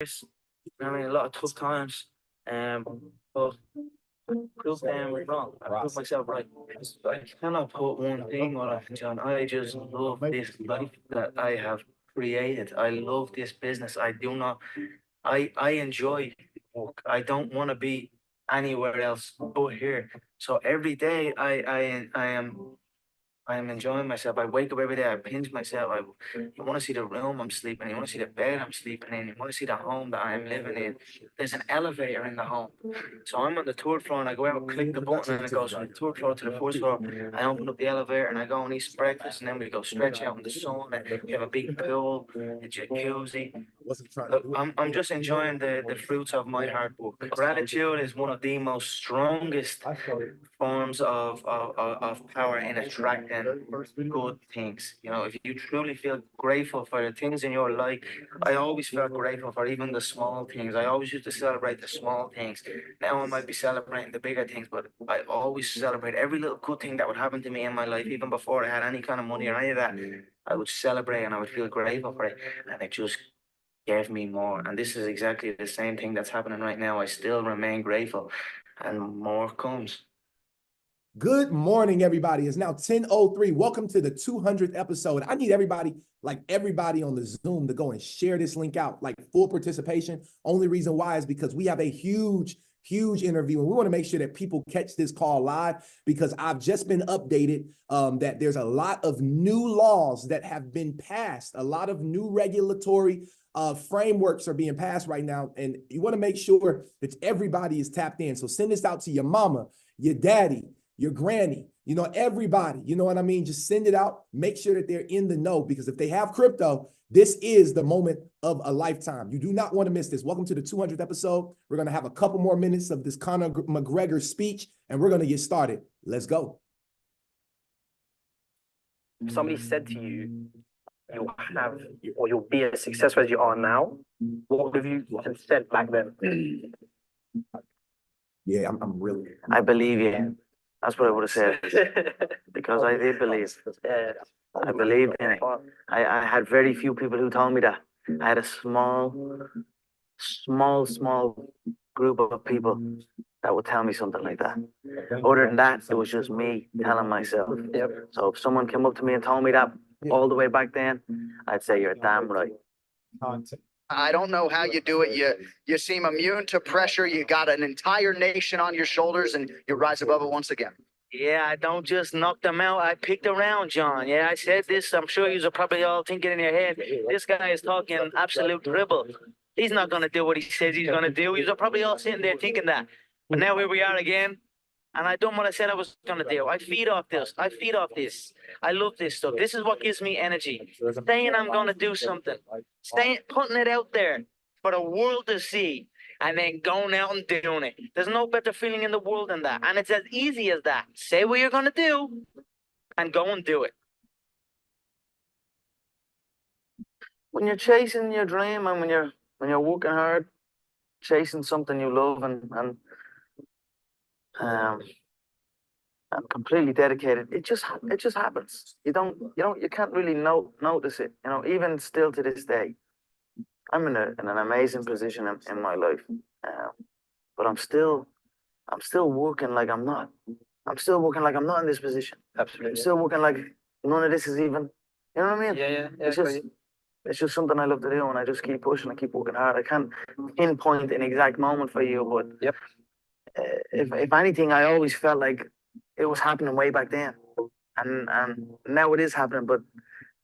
I mean, a lot of tough times. But prove them wrong. I prove myself right. I cannot put one thing on it, John. I just love this life that I have created. I love this business. I do not. I enjoy work. I don't want to be anywhere else but here. So every day I am enjoying myself. I wake up every day. I pinch myself. You want to see the room I'm sleeping in. You want to see the bed I'm sleeping in. You want to see the home that I am living in. There's an elevator in the home. So I'm on the third floor and I go out, click the button, and it goes from the third floor to the first floor. I open up the elevator and I go and eat breakfast, and then we go stretch out in the sun. And we have a big pool, a jacuzzi. Look, I'm just enjoying the fruits of my hard work. Gratitude is one of the most strongest forms of power in attracting good things. You know, if you truly feel grateful for the things in your life, I always felt grateful for even the small things. I always used to celebrate the small things. Now I might be celebrating the bigger things, but I always celebrate every little good thing that would happen to me in my life, even before I had any kind of money or any of that. I would celebrate and I would feel grateful for it. And it just gave me more. And this is exactly the same thing that's happening right now. I still remain grateful and more comes. Good morning, everybody. It's now 10:03. Welcome to the 200th episode. I need everybody on the Zoom to go and share this link out, like full participation. Only reason why is because we have a huge interview, and we want to make sure that people catch this call live, because I've just been updated that there's a lot of new laws that have been passed. A lot of new regulatory frameworks are being passed right now, and you want to make sure that everybody is tapped in. So send this out to your mama, your daddy, your granny, everybody, you know what I mean? Just send it out. Make sure that they're in the know, because if they have crypto, this is the moment of a lifetime. You do not want to miss this. Welcome to the 200th episode. We're going to have a couple more minutes of this Conor McGregor speech, and we're going to get started. Let's go. If somebody said to you, you'll have, or you'll be as successful as you are now, what would have you said back then? Yeah, I'm really. I believe you. That's what I would have said. Because I did believe. I believed in it. I had very few people who told me that. I had a small group of people that would tell me something like that. Other than that, it was just me telling myself. Yep. So if someone came up to me and told me that all the way back then, I'd say you're damn right. I don't know how you do it. You seem immune to pressure. You got an entire nation on your shoulders, and you rise above it once again. Yeah, I don't just knock them out. I picked around, John. Yeah, I said this. I'm sure you're probably all thinking in your head, this guy is talking absolute dribble. He's not going to do what he says he's going to do. You're probably all sitting there thinking that. But now here we are again. And I done what I said I was going to do. I feed off this. I love this stuff. This is what gives me energy. Saying I'm going to do something. Putting it out there for the world to see. And then going out and doing it. There's no better feeling in the world than that. And it's as easy as that. Say what you're going to do and go and do it. When you're chasing your dream and when you're working hard, chasing something you love and completely dedicated, it just happens. You can't really notice it. Even still to this day, I'm in an amazing position in my life, but I'm still working like I'm not. I'm still working like I'm not in this position. Absolutely. I'm still working like none of this is even. You know what I mean? Yeah. It's just something I love to do, and I just keep pushing. I keep working hard. I can't pinpoint an exact moment for you, but yep. If anything, I always felt like it was happening way back then, and now it is happening. But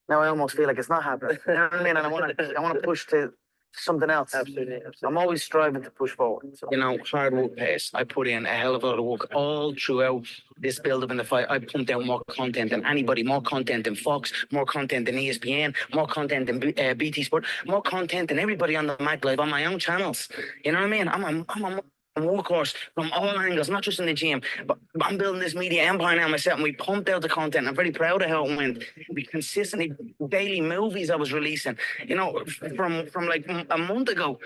now I almost feel like it's not happening. You know what I mean? And I want to push to something else. Absolutely. I'm always striving to push forward. So. Hard work pays. I put in a hell of a lot of work all throughout this build-up in the fight. I pumped out more content than anybody, more content than Fox, more content than ESPN, more content than BT Sport, more content than everybody on the Mac Live on my own channels. You know what I mean? I'm a workhorse from all angles, not just in the gym, but I'm building this media empire now myself, and we pumped out the content. I'm very proud of how it went. We consistently, daily movies I was releasing, from like a month ago,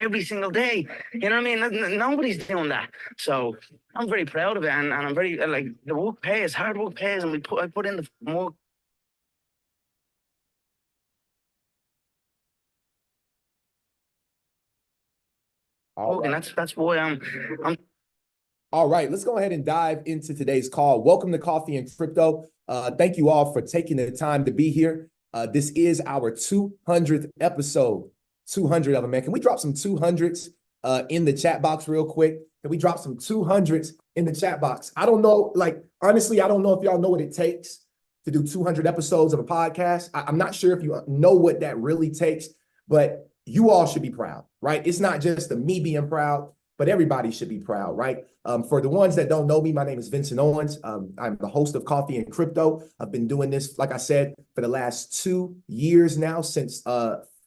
every single day. You know what I mean? Nobody's doing that. So I'm very proud of it, and I'm very, the work pays, hard work pays, and I put in the more. All talking. right. That's why I'm All right, let's go ahead and dive into today's call. Welcome to Coffee and Crypto. Thank you all for taking the time to be here. This is our 200th episode, 200 of them, man. Can we drop some 200s in the chat box real quick? Can we drop some 200s in the chat box? I don't know, like, honestly, I don't know if y'all know what it takes to do 200 episodes of a podcast. I'm not sure if you know what that really takes, but you all should be proud, right? It's not just the me being proud, but everybody should be proud, right? For the ones that don't know me, my name is Vincent Owens. I'm the host of Coffee and Crypto. I've been doing this, like I said, for the last 2 years now, since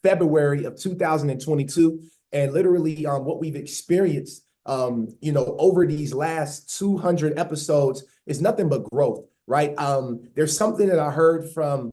February of 2022. And literally what we've experienced, over these last 200 episodes is nothing but growth, right? There's something that I heard from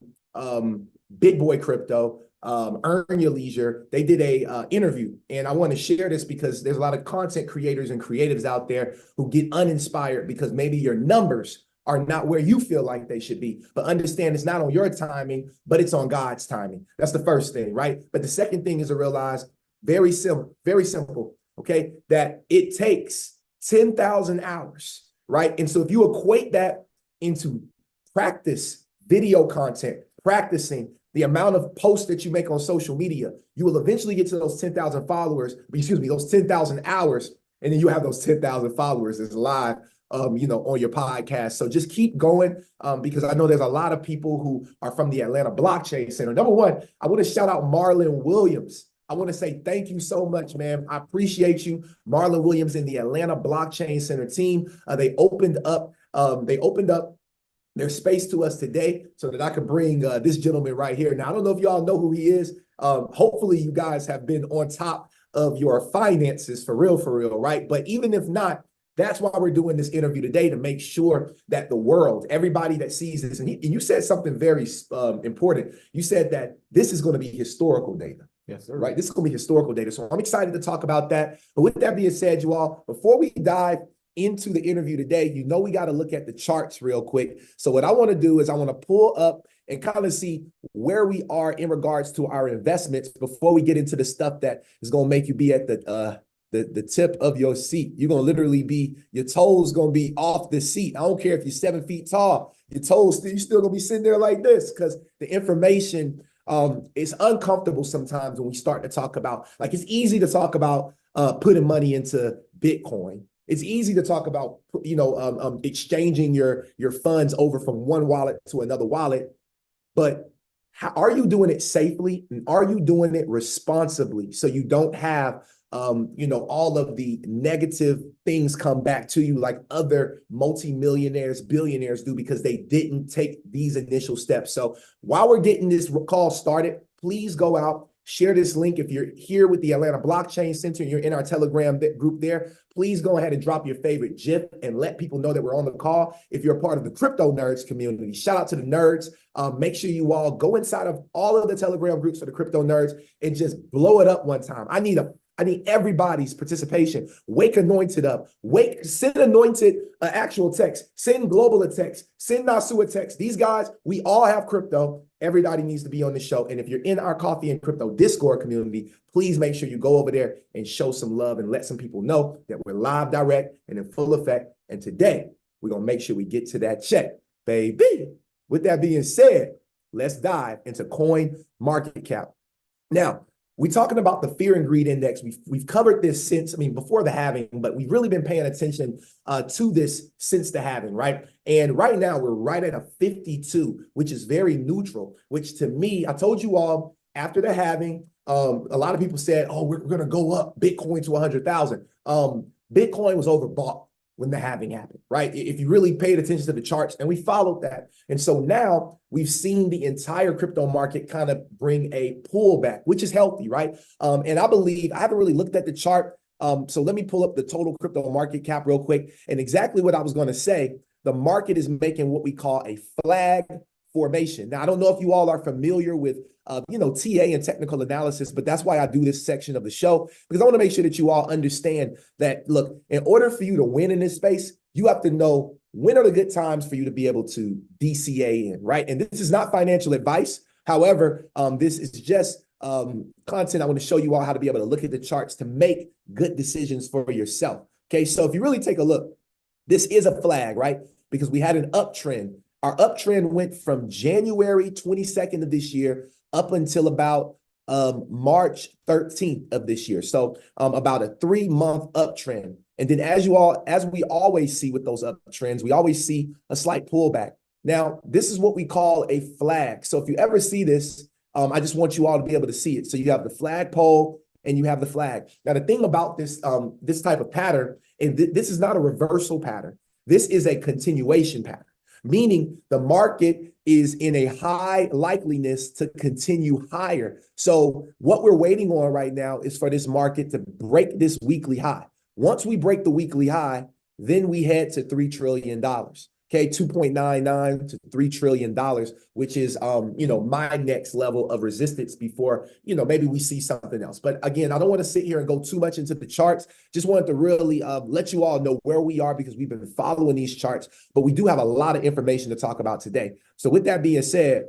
Big Boy Crypto, Earn Your Leisure. They did a interview, and I want to share this because there's a lot of content creators and creatives out there who get uninspired because maybe your numbers are not where you feel like they should be. But understand it's not on your timing, but it's on God's timing. That's the first thing, right? But the second thing is to realize very simple, okay, that it takes 10,000 hours, right? And so if you equate that into practice, video content, practicing, the amount of posts that you make on social media, you will eventually get to those 10,000 followers, those 10,000 hours, and then you have those 10,000 followers that's live, on your podcast. So just keep going, because I know there's a lot of people who are from the Atlanta Blockchain Center. Number one, I want to shout out Marlon Williams. I want to say thank you so much, man. I appreciate you, Marlon Williams and the Atlanta Blockchain Center team. They opened up their space to us today so that I could bring this gentleman right here. Now, I don't know if y'all know who he is. Hopefully you guys have been on top of your finances for real, right? But even if not, that's why we're doing this interview today, to make sure that the world, everybody that sees this, and you said something very important. You said that this is going to be historical data. Yes, sir. Right? This is going to be historical data. So I'm excited to talk about that. But with that being said, you all, before we dive into the interview today, we got to look at the charts real quick. So what I want to do is I want to pull up and kind of see where we are in regards to our investments before we get into the stuff that is going to make you be at the tip of your seat. You're going to literally be, your toes going to be off the seat. I don't care if you're 7 feet tall, your toes, you're still going to be sitting there like this, because the information is uncomfortable sometimes when we start to talk about, like, it's easy to talk about putting money into Bitcoin. It's easy to talk about, exchanging your funds over from one wallet to another wallet, but are you doing it safely, and are you doing it responsibly so you don't have all of the negative things come back to you like other multimillionaires, billionaires do, because they didn't take these initial steps. So while we're getting this call started, please go out, share this link. If you're here with the Atlanta Blockchain Center and you're in our Telegram group there, please go ahead and drop your favorite GIF and let people know that we're on the call. If you're a part of the crypto nerds community, shout out to the nerds. Make sure you all go inside of all of the Telegram groups for the crypto nerds and just blow it up one time. I need everybody's participation. Wake Anointed up. Send Anointed actual text. Send Global a text. Send Nasu a text. These guys, we all have crypto. Everybody needs to be on the show. And if you're in our Coffee and Crypto Discord community, please make sure you go over there and show some love and let some people know that we're live, direct, and in full effect. And today, we're going to make sure we get to that check, baby. With that being said, let's dive into coin market cap. Now, we're talking about the fear and greed index. We've covered this since, before the halving, but we've really been paying attention to this since the halving, right? And right now we're right at a 52, which is very neutral, which to me, I told you all after the halving, a lot of people said, oh, we're going to go up Bitcoin to 100,000. Bitcoin was overbought when the halving happened, right? If you really paid attention to the charts, and we followed that. And so now we've seen the entire crypto market kind of bring a pullback, which is healthy, right? And I believe, I haven't really looked at the chart. So let me pull up the total crypto market cap real quick. And exactly what I was going to say, the market is making what we call a flag formation. Now, I don't know if you all are familiar with TA and technical analysis, but that's why I do this section of the show, because I want to make sure that you all understand that, look, in order for you to win in this space, you have to know when are the good times for you to be able to DCA in, right? And this is not financial advice. However, this is just content, I want to show you all how to be able to look at the charts to make good decisions for yourself. Okay, so if you really take a look, this is a flag, right? Because we had an uptrend. Our uptrend went from January 22nd of this year up until about March 13th of this year. So about a 3-month uptrend. And then as we always see with those uptrends, we always see a slight pullback. Now, this is what we call a flag. So if you ever see this, I just want you all to be able to see it. So you have the flagpole and you have the flag. Now, the thing about this, this type of pattern, and this is not a reversal pattern. This is a continuation pattern, meaning the market is in a high likeliness to continue higher. So what we're waiting on right now is for this market to break this weekly high. Once we break the weekly high, then we head to $3 trillion. Okay, 2.99 to $3 trillion, which is, my next level of resistance before, maybe we see something else. But again, I don't want to sit here and go too much into the charts. Just wanted to really let you all know where we are because we've been following these charts, but we do have a lot of information to talk about today. So with that being said,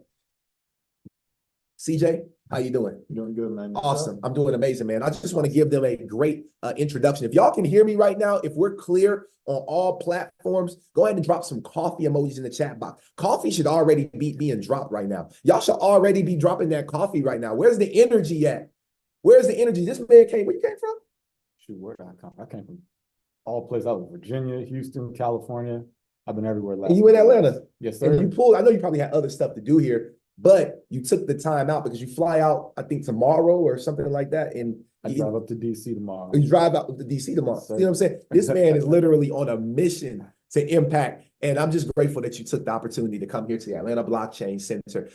CJ, how you doing? Doing good, man. Awesome. I'm doing amazing, man. I just want to give them a great introduction. If y'all can hear me right now, if we're clear on all platforms, go ahead and drop some coffee emojis in the chat box. Coffee should already be being dropped right now. Y'all should already be dropping that coffee right now. Where's the energy at? Where's the energy? This man where you came from? Shoot, where did I come? I came from all places. I was Virginia, Houston, California. I've been everywhere. And you in Atlanta? Yes, sir. And I know you probably had other stuff to do here, but you took the time out because you fly out, I think, tomorrow or something like that. And I drive up to DC tomorrow. You drive out to DC tomorrow. Yes, sir. You know what I'm saying? This man is literally on a mission to impact. And I'm just grateful that you took the opportunity to come here to the Atlanta Blockchain Center.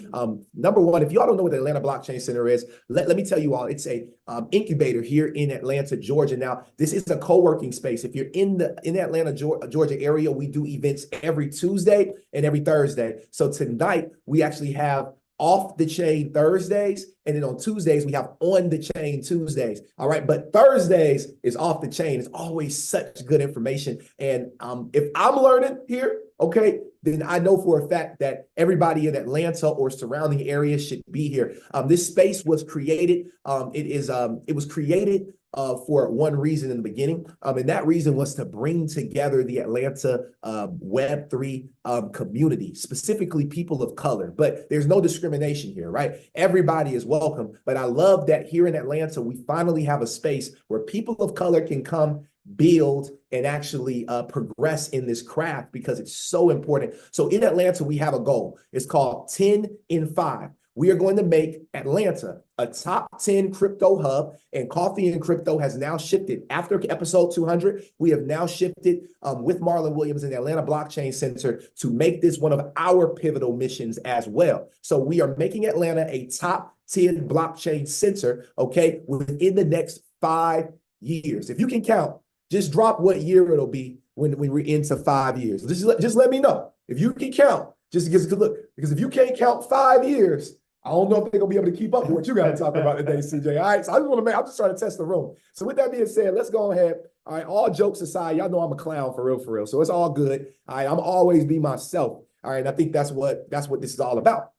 Number one, if y'all don't know what the Atlanta Blockchain Center is, let me tell you all, it's a incubator here in Atlanta, Georgia. Now, this is a co-working space. If you're in the Atlanta, Georgia area, we do events every Tuesday and every Thursday. So tonight, we actually have off the chain Thursdays, and then on Tuesdays we have on the chain Tuesdays. All right, but Thursdays is off the chain. It's always such good information, and if I'm learning here, okay, then I know for a fact that everybody in Atlanta or surrounding areas should be here. This space was created. It was created for one reason in the beginning, and that reason was to bring together the Atlanta Web3 community, specifically people of color. But there's no discrimination here, right? Everybody is welcome. But I love that here in Atlanta, we finally have a space where people of color can come build and actually progress in this craft because it's so important. So in Atlanta, we have a goal. It's called 10 in 5. We are going to make Atlanta a top 10 crypto hub, and Coffee and Crypto has now shifted. After episode 200, we have now shifted with Marlon Williams and the Atlanta Blockchain Center to make this one of our pivotal missions as well. So we are making Atlanta a top 10 blockchain center, okay, within the next 5 years. If you can count, just drop what year it'll be when we're into 5 years. Just let me know. If you can count, just look, because if you can't count 5 years, I don't know if they're gonna be able to keep up with what you got to talk about today, CJ. All right, so I'm just trying to test the room. So with that being said, let's go ahead. All right, all jokes aside, y'all know I'm a clown for real. So it's all good. All right, I'm always be myself. All right, and I think that's what this is all about.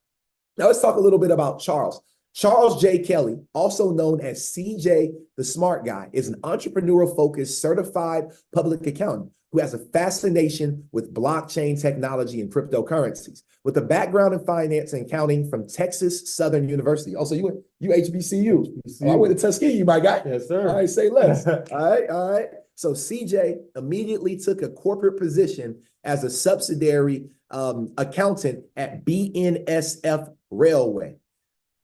Now let's talk a little bit about Charles. Charles J. Kelly, also known as CJ the Smart Guy, is an entrepreneurial-focused certified public accountant who has a fascination with blockchain technology and cryptocurrencies. With a background in finance and accounting from Texas Southern University. Also, you HBCU. I went to Tuskegee, my guy. Yes, sir. All right, say less. All right. So CJ immediately took a corporate position as a subsidiary accountant at BNSF Railway.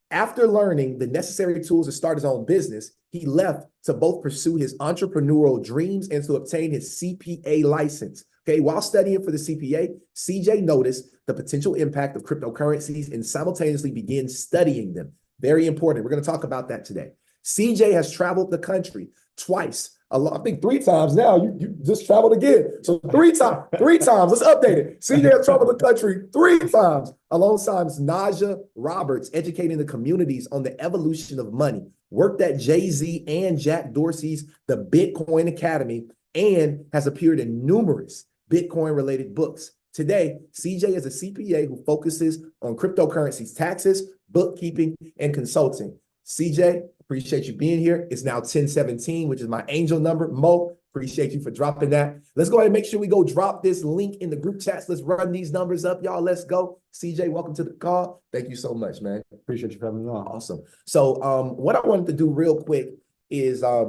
After learning the necessary tools to start his own business, he left to both pursue his entrepreneurial dreams and to obtain his CPA license. Okay, while studying for the CPA, CJ noticed the potential impact of cryptocurrencies and simultaneously began studying them. Very important. We're going to talk about that today. CJ has traveled the country twice. I think 3 times now. You just traveled again. So 3 times. Let's update it. CJ has traveled the country 3 times alongside Naja Roberts, educating the communities on the evolution of money. Worked at Jay-Z and Jack Dorsey's The Bitcoin Academy and has appeared in numerous Bitcoin-related books. Today, CJ is a CPA who focuses on cryptocurrencies, taxes, bookkeeping, and consulting. CJ, appreciate you being here. It's now 10:17, which is my angel number. Mo, appreciate you for dropping that. Let's go ahead and make sure we go drop this link in the group chats. Let's run these numbers up, y'all. Let's go. CJ, welcome to the call. Thank you so much, man. Appreciate you for having me on. Awesome. So what I wanted to do real quick is I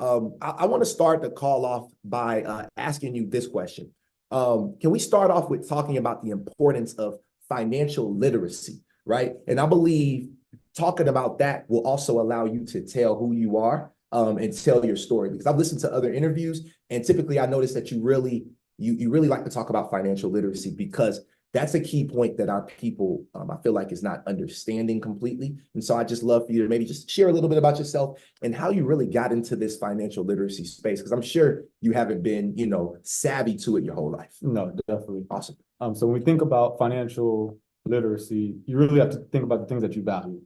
want to start the call off by asking you this question. Can we start off with talking about the importance of financial literacy, right? And I believe talking about that will also allow you to tell who you are and tell your story, because I've listened to other interviews and typically I noticed that you really like to talk about financial literacy, because that's a key point that our people, I feel like, is not understanding completely. And so I just love for you to maybe just share a little bit about yourself and how you really got into this financial literacy space, because I'm sure you haven't been, savvy to it your whole life. No, definitely. Awesome. So when we think about financial literacy, you really have to think about the things that you value.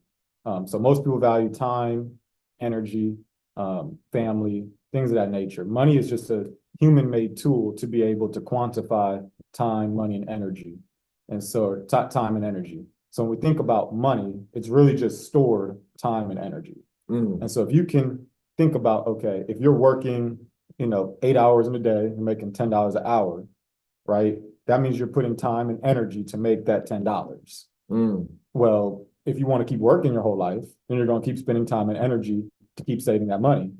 So most people value time, energy, family, things of that nature. Money is just a human-made tool to be able to quantify time, money, and energy. And so time and energy. So when we think about money, it's really just stored time and energy. And so if you can think about, okay, if you're working, 8 hours in a day, you're making $10 an hour, right? That means you're putting time and energy to make that $10. Well, if you want to keep working your whole life, then you're going to keep spending time and energy to keep saving that money.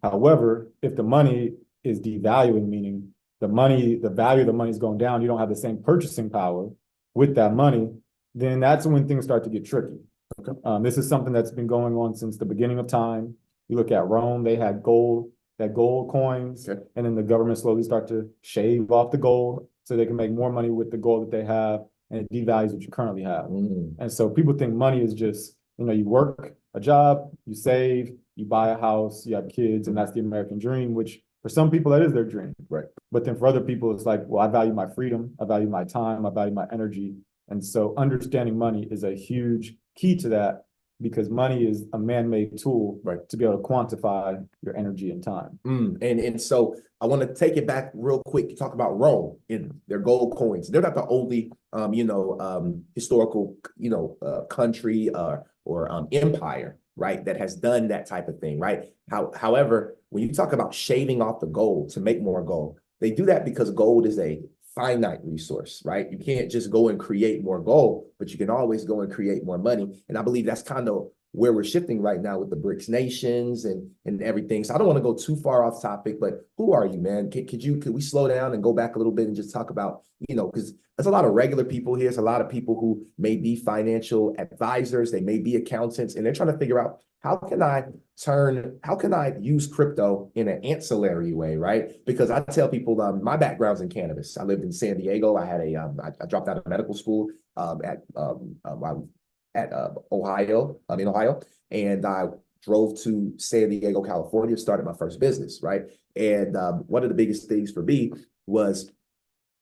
However, if the money is devaluing, meaning the value of the money is going down, you don't have the same purchasing power with that money, then that's when things start to get tricky. Okay. This is something that's been going on since the beginning of time. You look at Rome, they had gold coins, okay, and then the government slowly start to shave off the gold so they can make more money with the gold that they have, and it devalues what you currently have. And so people think money is just, you work a job, you save, you buy a house, you have kids, and that's the American dream, which for some people, that is their dream. Right. But then for other people, it's like, well, I value my freedom, I value my time, I value my energy. And so understanding money is a huge key to that, because money is a man-made tool, right, to be able to quantify your energy and time. And so I want to take it back real quick to talk about Rome and their gold coins. They're not the only, historical, country or empire, right, that has done that type of thing, right? However, when you talk about shaving off the gold to make more gold, they do that because gold is a finite resource, right? You can't just go and create more gold, but you can always go and create more money. And I believe that's kind of where we're shifting right now with the BRICS nations and everything. So I don't want to go too far off topic, but who are you, man? Could we slow down and go back a little bit and just talk about, because there's a lot of regular people here. There's a lot of people who may be financial advisors, they may be accountants, and they're trying to figure out, how can I use crypto in an ancillary way, right? Because I tell people, my background's in cannabis. I lived in San Diego. I had I dropped out of medical school in Ohio, and I drove to San Diego, California, started my first business, right? And one of the biggest things for me was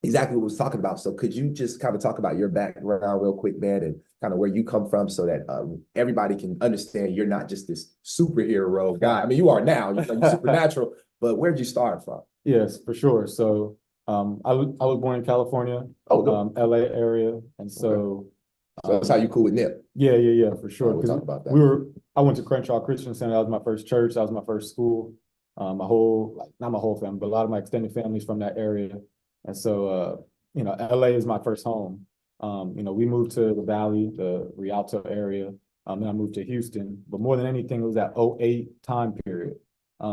exactly what we was talking about. So could you just kind of talk about your background real quick, man, and kind of where you come from, so that everybody can understand you're not just this superhero guy. I mean, you are now, you're supernatural, but where'd you start from? Yes, for sure. So I was born in California, LA area. And so, so that's how you cool with Nip. Yeah, for sure. We'll talk about that. I went to Crenshaw Christian Center. That was my first church. That was my first school. Not my whole family, but a lot of my extended families from that area. And so, LA is my first home. We moved to the Valley, the Rialto area. Then I moved to Houston, but more than anything, it was that 2008 time period.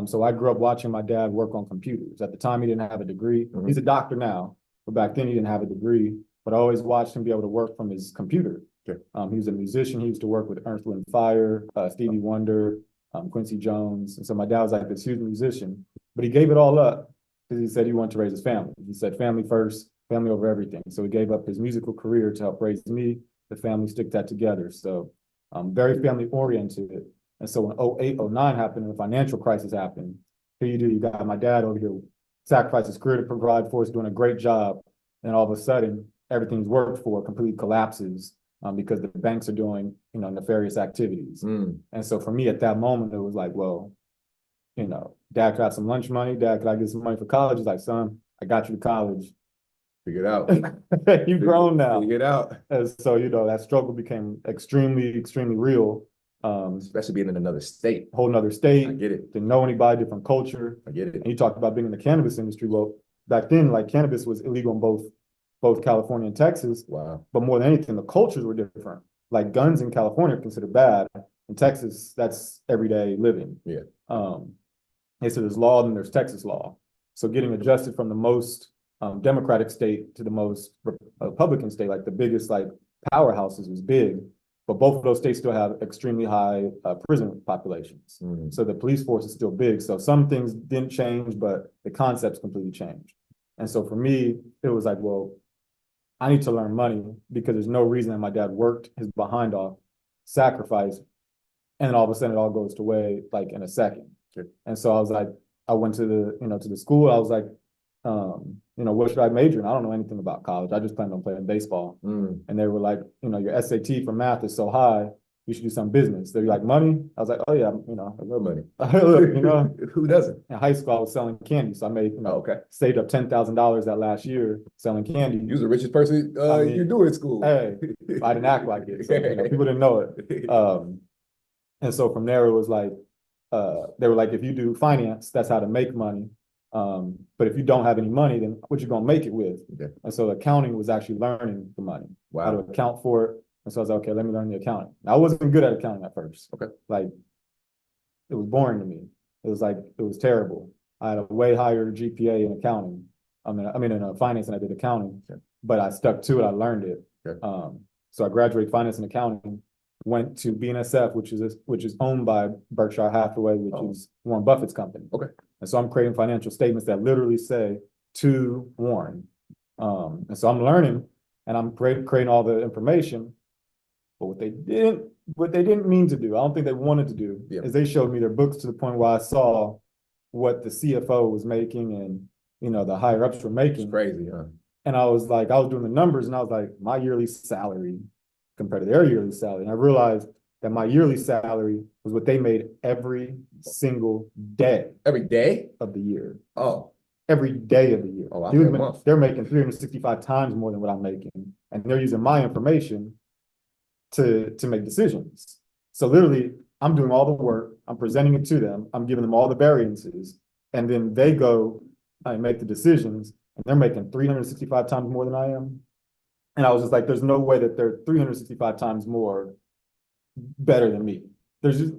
So I grew up watching my dad work on computers. At the time, he didn't have a degree. He's a doctor now, but back then he didn't have a degree, but I always watched him be able to work from his computer. He was a musician. He used to work with Earth, Wind & Fire, Stevie Wonder, Quincy Jones. And so my dad was like this huge musician, but he gave it all up because he said he wanted to raise his family. He said family first, family over everything. So he gave up his musical career to help raise me, the family, stick that together. So very family oriented. And so when 2008, 2009 happened and the financial crisis happened, here you got my dad over here sacrificed his career to provide for us, doing a great job. And all of a sudden, everything's worked for completely collapses because the banks are doing, nefarious activities. And so for me at that moment, it was like, well, Dad, could I have some lunch money? Dad, could I get some money for college? He's like, son, I got you to college. Figure it out. You've grown now. Figure it out. And so, that struggle became extremely, extremely real. Especially being in another state. whole nother state. I get it. Didn't know anybody, different culture. I get it. And you talked about being in the cannabis industry. Well, back then, like cannabis was illegal in both California and Texas. Wow. But more than anything, the cultures were different. Like guns in California are considered bad. In Texas, that's everyday living. Yeah. And so there's law and there's Texas law. So getting adjusted from the most Democratic state to the most Republican state, like the biggest like powerhouses was big. But both of those states still have extremely high prison populations. So the police force is still big. So some things didn't change, but the concepts completely changed. And so for me, it was like, well, I need to learn money because there's no reason that my dad worked his behind off, sacrificed, and then all of a sudden it all goes to way like in a second. Sure. And so I was like, I went to the school. I was like, what should I major in? I don't know anything about college. I just planned on playing baseball. And they were like, your SAT for math is so high, you should do some business. They're like, money? I was like, oh yeah, I love money. Look, Who doesn't? in high school, I was selling candy. So I made, okay. saved up $10,000 that last year selling candy. You was the richest person you knew in school. Hey, I didn't act like it. So, people didn't know it. And so from there, it was like, they were like, if you do finance, that's how to make money. But if you don't have any money, then what you gonna make it with? Okay. And so accounting was actually learning the money, how to account for it. And so I was like, okay, let me learn the accounting. Now, I wasn't good at accounting at first. Okay. Like, it was boring to me. It was terrible. I had a way higher GPA in accounting. I mean in finance than I did accounting, but I stuck to it. I learned it. Okay. So I graduated finance and accounting, went to BNSF, which is owned by Berkshire Hathaway, which is Warren Buffett's company. Okay. And so I'm creating financial statements that literally say to Warren. And so I'm learning and I'm creating all the information. But what they didn't mean to do, I don't think they wanted to do, is they showed me their books to the point where I saw what the CFO was making and the higher ups were making. It's crazy, huh? And I was doing the numbers and I was like, my yearly salary compared to their yearly salary. And I realized that my yearly salary was what they made every single day. Every day? Of the year. Oh. Every day of the year. Oh, they're making 365 times more than what I'm making. And they're using my information to make decisions. So literally, I'm doing all the work, I'm presenting it to them, I'm giving them all the variances, and then they go and make the decisions, and they're making 365 times more than I am. And I was just like, there's no way that they're 365 times more better than me. There's just,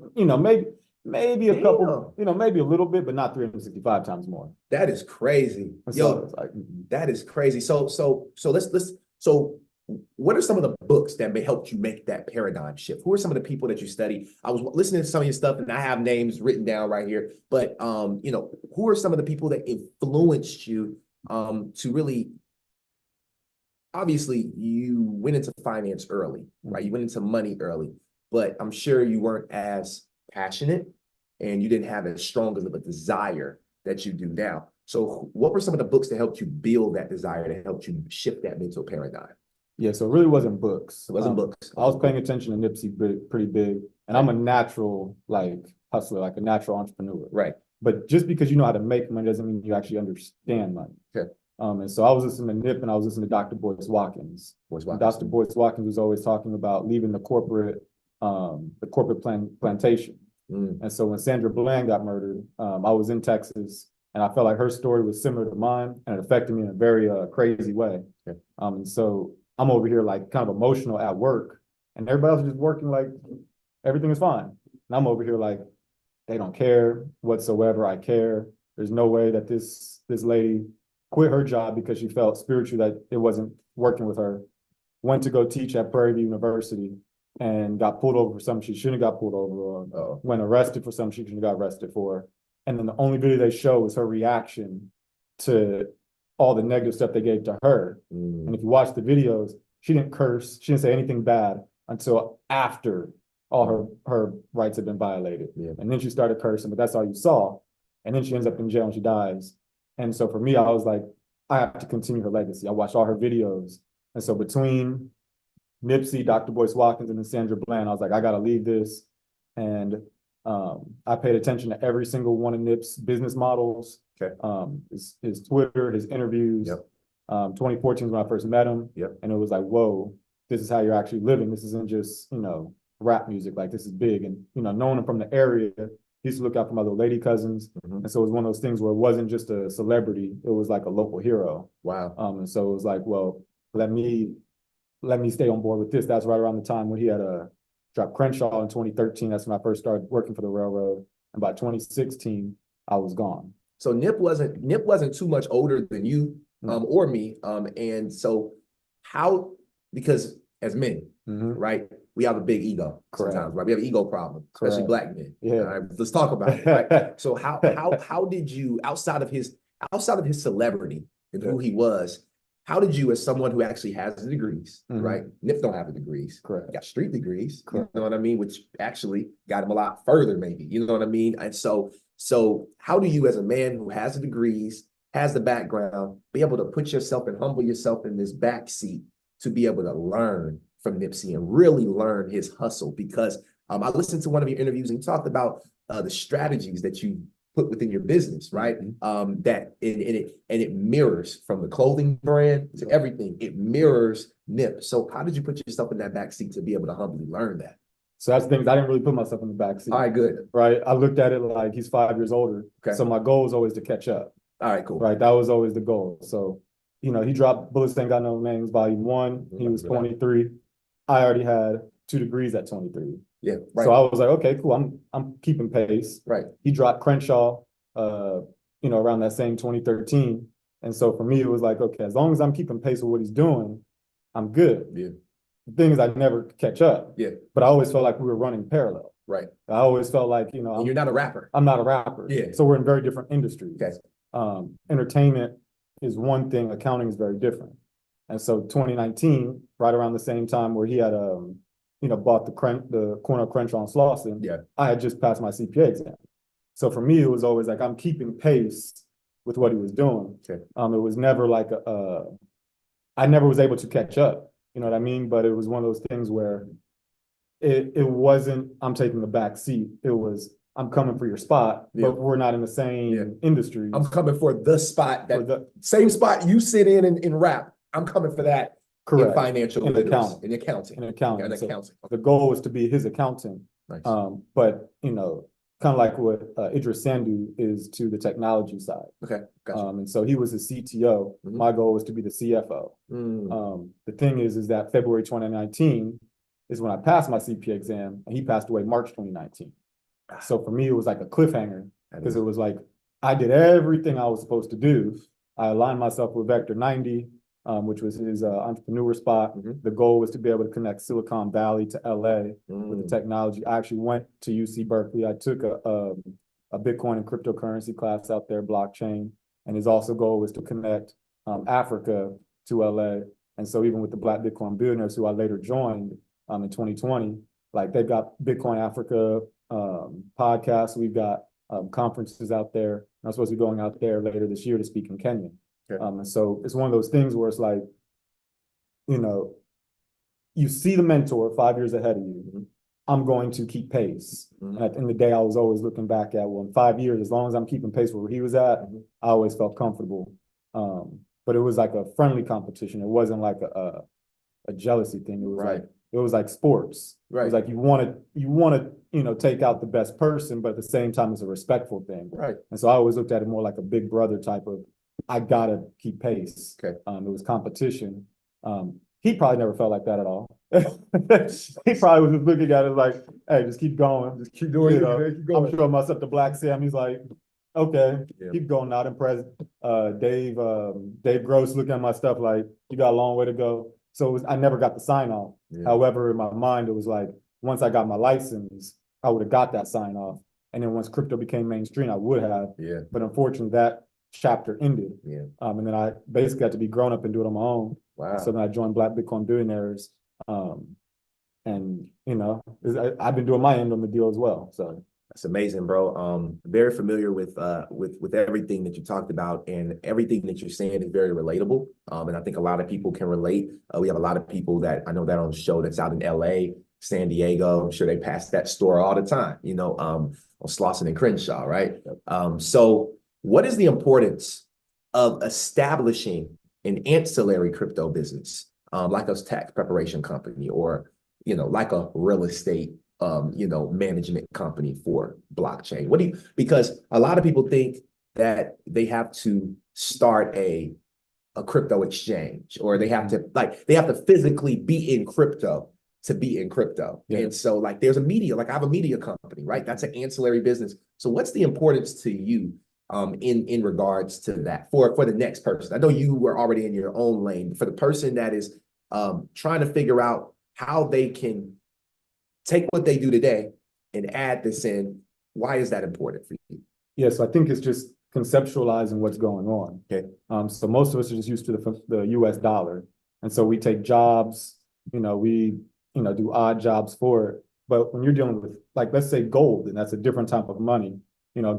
maybe a couple, maybe a little bit, but not 365 times more. That is crazy. Yo, that is crazy. So what are some of the books that may help you make that paradigm shift? Who are some of the people that you study? I was listening to some of your stuff and I have names written down right here, but who are some of the people that influenced you to really, obviously you went into finance early, right? You went into money early, but I'm sure you weren't as passionate and you didn't have as strong of a desire that you do now. So what were some of the books that helped you build that desire, that helped you shift that mental paradigm? Yeah, so it really wasn't books. It wasn't books. I was paying attention to Nipsey pretty big, and I'm a natural hustler, like a natural entrepreneur. Right. But just because you know how to make money doesn't mean you actually understand money. Okay. And so I was listening to Nip and I was listening to Dr. Boyce Watkins. Dr. Boyce Watkins was always talking about leaving the corporate plantation. And so when Sandra Bland got murdered, I was in Texas and I felt like her story was similar to mine and it affected me in a very crazy way. Okay. And so I'm over here like kind of emotional at work and everybody else is just working like everything is fine. And I'm over here like, they don't care whatsoever. I care. There's no way that this lady quit her job because she felt spiritually that it wasn't working with her. Went to go teach at Prairie View University and got pulled over for something she shouldn't have got pulled over, or went arrested for something she shouldn't have got arrested for. And then the only video they show is her reaction to all the negative stuff they gave to her. And if you watch the videos, she didn't curse, she didn't say anything bad until after all her rights had been violated. And then she started cursing, but that's all you saw. And then she ends up in jail and she dies. And so for me, I was like, I have to continue her legacy. I watched all her videos. And so between Nipsey, Dr. Boyce Watkins, and then Sandra Bland, I was like, I got to leave this. And I paid attention to every single one of Nip's business models, his Twitter, his interviews. 2014 is when I first met him. And it was like, whoa, this is how you're actually living. This isn't just, rap music. Like this is big. And, knowing him from the area, he used to look out for my little lady cousins. And so it was one of those things where it wasn't just a celebrity, it was like a local hero. Wow. And so it was like, well, let me stay on board with this. That's right around the time when he had dropped Crenshaw in 2013. That's when I first started working for the railroad. And by 2016, I was gone. So Nip wasn't too much older than you or me. And so because as men, right, we have a big ego sometimes, right? We have an ego problem, especially Black men. Yeah. All right, let's talk about it. Right? So how did you, outside of his celebrity and who he was, how did you, as someone who actually has the degrees, right? Nip don't have the degrees. Correct. He got street degrees. Correct. You know what I mean? Which actually got him a lot further, maybe. You know what I mean? And so how do you, as a man who has the degrees, has the background, be able to put yourself and humble yourself in this back seat to be able to learn from Nipsey and really learn his hustle? Because I listened to one of your interviews and you talked about the strategies that you put within your business, right? That it mirrors from the clothing brand to everything. It mirrors Nip. So how did you put yourself in that back seat to be able to humbly learn that? So that's things I didn't really put myself in the back seat. All right, good. Right. I looked at it like he's 5 years older. Okay. So my goal was always to catch up. All right, cool. Right. That was always the goal. So, he dropped Bullets Ain't Got No Names, Volume 1. He was 23. I already had 2 degrees at 23. Yeah. Right. So I was like, okay, cool. I'm keeping pace. Right. He dropped Crenshaw, around that same 2013. And so for me, it was like, okay, as long as I'm keeping pace with what he's doing, I'm good. Yeah. The thing is, I never catch up. Yeah. But I always felt like we were running parallel. Right. I always felt like, And you're not a rapper. I'm not a rapper. Yeah. So we're in very different industries. Okay. Entertainment is one thing, accounting is very different. And so 2019, right around the same time where he had bought the corner of Crenshaw and Slauson, Yeah. I had just passed my CPA exam. So for me, it was always like I'm keeping pace with what he was doing. Okay. It was never like I never was able to catch up. You know what I mean? But it was one of those things where it wasn't I'm taking the back seat. It was I'm coming for your spot, but we're not in the same industry. I'm coming for the spot same spot you sit in rap. I'm coming for that. Correct. In financial In accounting. In accounting. In accounting. In So accounting. the goal was to be his accountant. Nice. But kind of like what Idris Sandu is to the technology side. Okay. Gotcha. And so he was the CTO. My goal was to be the CFO. The thing is that February 2019 is when I passed my CPA exam, and he passed away March 2019. So for me, it was like a cliffhanger because it was like I did everything I was supposed to do. I aligned myself with Vector 90, which was his entrepreneur spot. The goal was to be able to connect Silicon Valley to LA with the technology. I actually went to UC Berkeley. I took a Bitcoin and cryptocurrency class out there, blockchain. And his also goal was to connect Africa to LA. And so even with the Black Bitcoin billionaires who I later joined in 2020, like they've got Bitcoin Africa podcasts. We've got conferences out there. I'm supposed to be going out there later this year to speak in Kenya. Okay. And so it's one of those things where it's like, you see the mentor 5 years ahead of you. I'm going to keep pace. And at the end of the day, I was always looking back at, well, in 5 years, as long as I'm keeping pace with where he was at, I always felt comfortable. But it was like a friendly competition. It wasn't like a jealousy thing. It was like, it was like sports. It was like you want to take out the best person, but at the same time, it's a respectful thing. Right. And so I always looked at it more like a big brother type of, I gotta keep pace. Okay. It was competition. He probably never felt like that at all. He probably was just looking at it like, hey, just keep going. Just keep doing it. Keep going. I'm showing myself to Black Sam. He's like, okay, keep going. Not impressed. Dave Gross looking at my stuff like, you got a long way to go. So I never got the sign off. However, in my mind, it was like, once I got my license, I would have got that sign off. And then once crypto became mainstream, I would have. Yeah. But unfortunately, that chapter ended. Yeah. And then I basically had to be grown up and do it on my own. Wow. So then I joined Black Bitcoin Billionaires. And I've been doing my end on the deal as well. So that's amazing, bro. Very familiar with everything that you talked about, and everything that you're saying is very relatable. And I think a lot of people can relate. We have a lot of people that I know that on the show that's out in LA, San Diego. I'm sure they pass that store all the time, on Slauson and Crenshaw, right? So what is the importance of establishing an ancillary crypto business, like a tax preparation company or you know, like a real estate, you know, management company for blockchain? What do you, because a lot of people think that they have to start a crypto exchange, or they have to physically be in crypto to be in crypto. Yeah. And so like there's a media, like I have a media company, right? That's an ancillary business. So what's the importance to you in regards to that for the next person? I know you were already in your own lane, but for the person that is trying to figure out how they can take what they do today and add this in, why is that important for you? Yeah, so I think it's just conceptualizing what's going on. Okay. So most of us are just used to the US dollar. And so we take jobs, we do odd jobs for it. But when you're dealing with, like, let's say gold, and that's a different type of money.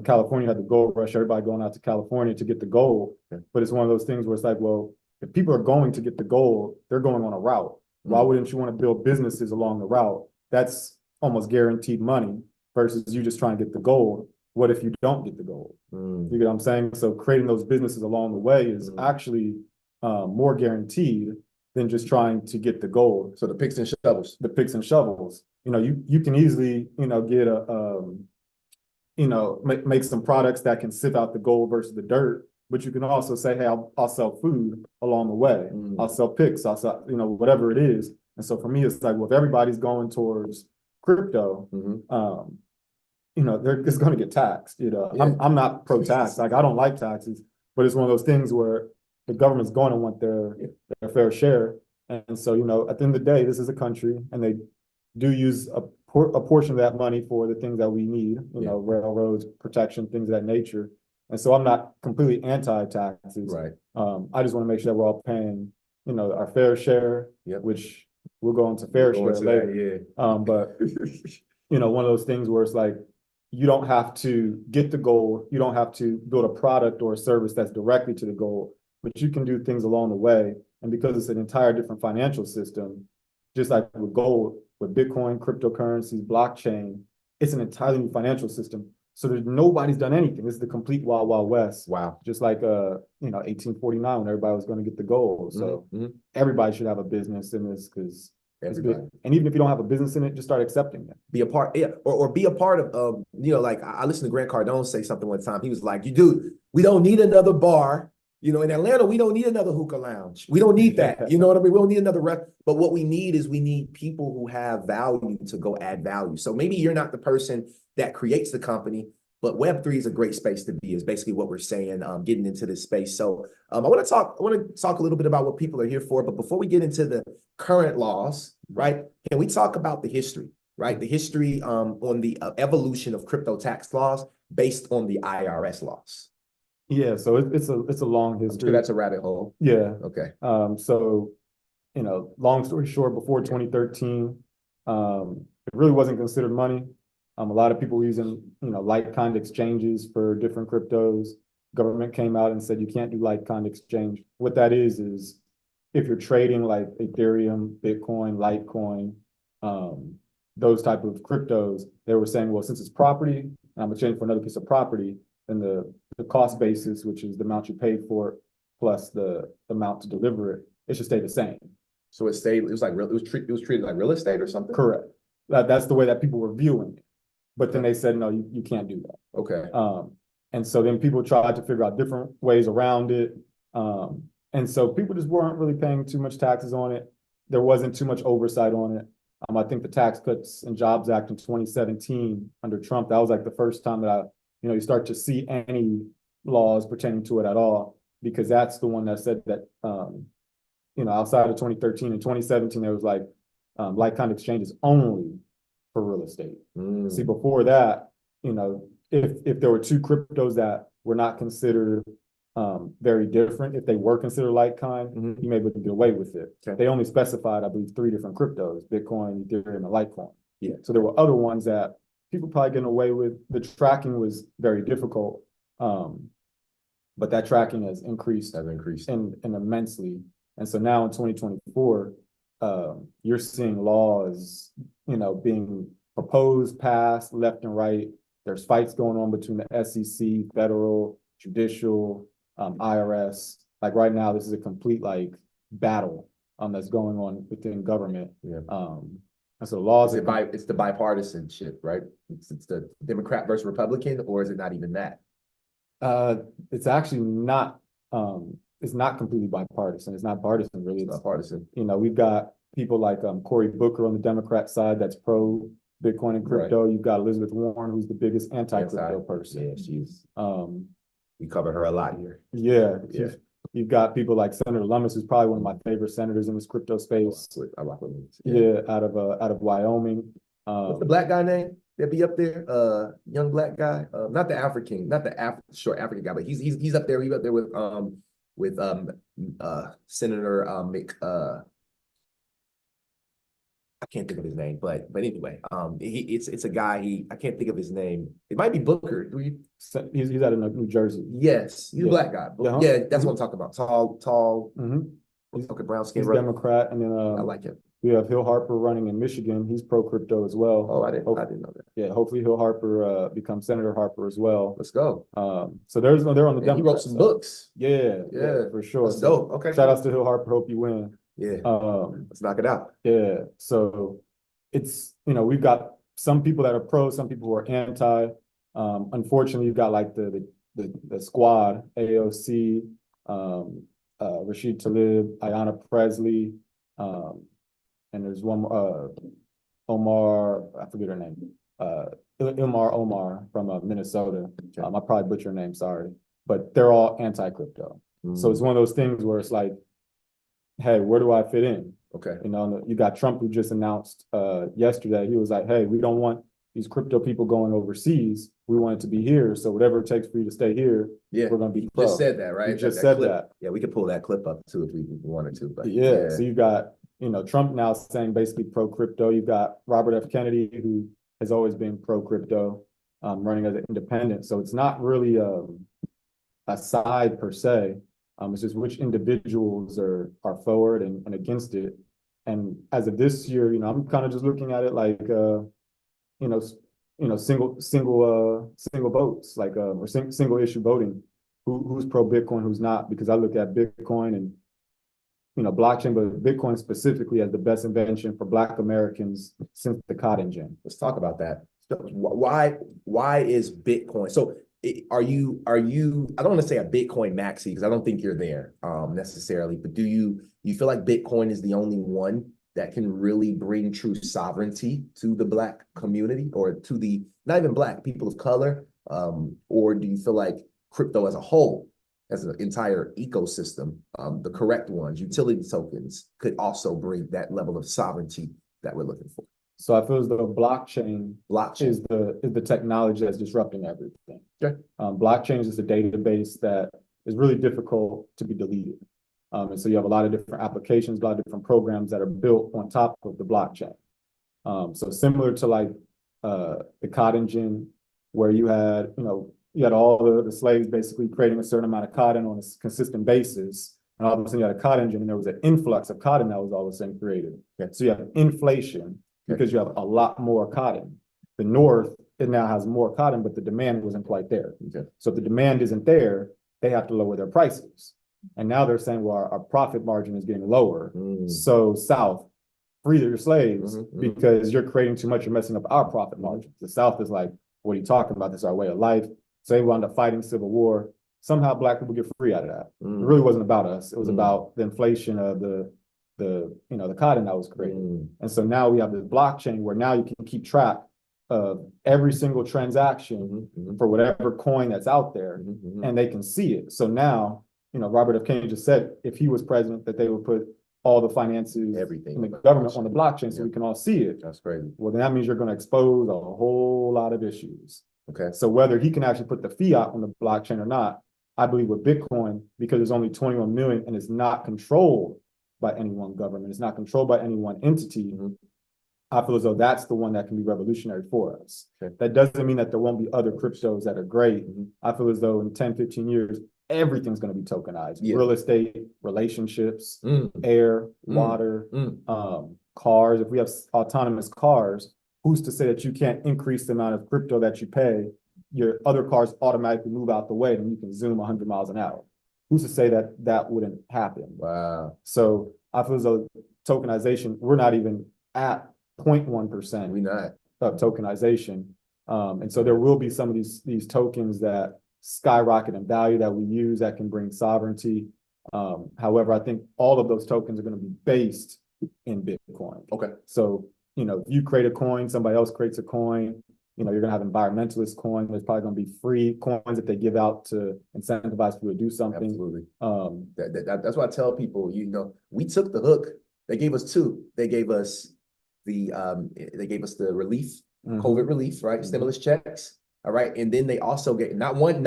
California had the gold rush, everybody going out to California to get the gold. Okay. But it's one of those things where it's like, well, if people are going to get the gold, they're going on a route. Why wouldn't you want to build businesses along the route? That's almost guaranteed money versus you just trying to get the gold. What if you don't get the gold? You get what I'm saying? So creating those businesses along the way is actually more guaranteed than just trying to get the gold. So the picks and shovels. The picks and shovels. You can easily, get make some products that can sift out the gold versus the dirt. But you can also say, hey, I'll sell food along the way. I'll sell picks. I'll sell, whatever it is. And so for me, it's like, well, if everybody's going towards crypto, they're just going to get taxed. Yeah. I'm not pro-tax. Like, I don't like taxes, but it's one of those things where the government's going to want their fair share. And so, at the end of the day, this is a country, and they do use a portion of that money for the things that we need, railroads, protection, things of that nature. And so I'm not completely anti-taxes. Right. I just want to make sure that we're all paying, our fair share, which we'll go into fair share later. But one of those things where it's like, you don't have to get the goal. You don't have to build a product or a service that's directly to the goal, but you can do things along the way. And because it's an entire different financial system, just like with gold, with Bitcoin, cryptocurrencies, blockchain, it's an entirely new financial system. So nobody's done anything. This is the complete wild, wild west. Wow. Just like 1849 when everybody was going to get the gold. So everybody should have a business in this, because everybody. And even if you don't have a business in it, just start accepting it. Be a part, or be a part of, like I listened to Grant Cardone say something one time. He was like, dude, we don't need another bar. In Atlanta, we don't need another hookah lounge. We don't need that. You know what I mean? We don't need another but what we need is people who have value to go add value. So maybe you're not the person that creates the company, but Web3 is a great space to be, is basically what we're saying, getting into this space. So I want to talk a little bit about what people are here for. But before we get into the current laws, right, can we talk about the history, right? The history on the evolution of crypto tax laws based on the IRS laws. Yeah, so it's a long history. Sure, that's a rabbit hole. Yeah. Okay. So, long story short, before 2013, it really wasn't considered money. A lot of people were using, like-kind exchanges for different cryptos. Government came out and said you can't do like-kind exchange. What that is if you're trading like Ethereum, Bitcoin, Litecoin, those type of cryptos, they were saying, well, since it's property, and I'm gonna change for another piece of property, then the cost basis, which is the amount you paid for it, plus the amount to deliver it, it should stay the same. So it was treated like real estate or something? Correct. That's the way that people were viewing it. But then they said, no, you can't do that. Okay. And so then people tried to figure out different ways around it. And so people just weren't really paying too much taxes on it. There wasn't too much oversight on it. I think the Tax Cuts and Jobs Act in 2017 under Trump, that was like the first time that you start to see any laws pertaining to it at all, because that's the one that said that, outside of 2013 and 2017, there was like-kind exchanges only for real estate. See, before that, if there were two cryptos that were not considered very different, if they were considered like-kind, you may be able to get away with it. Okay. They only specified, I believe, 3 different cryptos: Bitcoin, Ethereum, and Litecoin. Yeah. So there were other ones that people probably getting away with. The tracking was very difficult, but that tracking has increased and immensely. And so now in 2024, you're seeing laws, being proposed, passed left and right. There's fights going on between the SEC, federal, judicial, IRS. Like right now, this is a complete battle that's going on within government. Yeah. And so laws, It's the bipartisanship, right? It's the Democrat versus Republican, or is it not even that? it's actually not, it's not completely bipartisan. It's not partisan, really. It's not partisan. You know, we've got people like Cory Booker on the Democrat side that's pro Bitcoin and crypto. You've got Elizabeth Warren, who's the biggest anti-crypto person. Yeah, she's. Um, We cover her a lot here. yeah, Yeah. you've got people like Senator Lummis, who's probably one of my favorite senators in this crypto space. I rock with him. Yeah, out of Wyoming. What's the black guy name? That be up there, young black guy, not the African, not the short African guy, but he's up there. He's up there with Senator I can't think of his name, but anyway, it's a guy. I can't think of his name. It might be Booker. He's out of New Jersey. Yes, he's a black guy. Yeah, that's what I'm talking about. Tall. He's okay, brown skin. He's Democrat, and then I like him. We have Hill Harper running in Michigan. He's pro crypto as well. Oh, I didn't know that. Yeah, hopefully Hill Harper becomes Senator Harper as well. Let's go. So they're on the Democrat. He wrote some books. Yeah, for sure. That's dope. Okay. Shout outs to Hill Harper. Hope you win. Yeah. Let's knock it out. Yeah. So it's, we've got some people that are pro, some people who are anti. Unfortunately, you've got like the squad, AOC, Rashid Tlaib, Ayanna Presley, and there's one Omar, I forget her name, Ilmar Omar from Minnesota. Okay. I probably butcher her name, sorry, but they're all anti-crypto. So it's one of those things where it's like, hey, where do I fit in? Okay. You got Trump, who just announced yesterday, he was like, hey, we don't want these crypto people going overseas. We want it to be here. So whatever it takes for you to stay here, we're going to be pro. Just said that, right? You just said clip. that. Yeah, we could pull that clip up too if we wanted to. But yeah. So you got, Trump now saying basically pro crypto. You've got Robert F. Kennedy, who has always been pro crypto, running as an independent. So it's not really a side per se. It's just which individuals are forward and against it. And as of this year, I'm kind of just looking at it like, single votes, like or single issue voting. Who's pro Bitcoin, who's not? Because I look at Bitcoin and blockchain, but Bitcoin specifically as the best invention for Black Americans since the cotton gin. Let's talk about that. Why is Bitcoin? So are you? I don't want to say a Bitcoin maxi because I don't think you're there necessarily. But do you feel like Bitcoin is the only one that can really bring true sovereignty to the Black community, or to the not even Black people of color? Or do you feel like crypto as a whole, as an entire ecosystem, the correct ones, utility tokens, could also bring that level of sovereignty that we're looking for? So I feel as though blockchain is the technology that's disrupting everything. Okay. Blockchain is a database that is really difficult to be deleted. And so you have a lot of different applications, a lot of different programs that are built on top of the blockchain. So similar to like the cotton gin, where you had all the slaves basically creating a certain amount of cotton on a consistent basis. And all of a sudden you had a cotton gin and there was an influx of cotton that was all of a sudden created. Okay. So you have inflation because you have a lot more cotton. The North, it now has more cotton, but the demand wasn't quite there. Okay. So if the demand isn't there, they have to lower their prices. And now they're saying, well, our profit margin is getting lower. So South, free your slaves because you're creating too much, you're messing up our profit margins. The South is like, what are you talking about? This is our way of life. So they wound up fighting civil war. Somehow Black people get free out of that. It really wasn't about us. It was about the inflation of the cotton that was created. And so now we have this blockchain where now you can keep track of every single transaction for whatever coin that's out there, and they can see it. So now, Robert F. Kennedy just said if he was president that they would put all the finances, everything in the government on the blockchain so we can all see it. That's crazy. Well, then that means you're going to expose a whole lot of issues. Okay. So whether he can actually put the fiat on the blockchain or not, I believe with Bitcoin, because there's only 21 million and it's not controlled by any one government, it's not controlled by any one entity, I feel as though that's the one that can be revolutionary for us. Okay. That doesn't mean that there won't be other cryptos that are great. I feel as though in 10, 15 years, everything's going to be tokenized. Real estate, relationships, air, water, cars. If we have autonomous cars, who's to say that you can't increase the amount of crypto that you pay? Your other cars automatically move out the way and you can zoom 100 miles an hour. Who's to say that that wouldn't happen? Wow. So I feel as though tokenization, we're not even at 0.1% We not. of tokenization. And so there will be some of these tokens that skyrocket in value that we use that can bring sovereignty. However, I think all of those tokens are going to be based in Bitcoin. Okay. So, you know, if you create a coin, somebody else creates a coin, you know, you're going to have environmentalist coin. There's probably going to be free coins that they give out to incentivize people to do something. Absolutely. That's why I tell people, you know, we took the hook. They gave us two. They gave us the relief, COVID relief, right? Stimulus checks. All right. And then they also get not one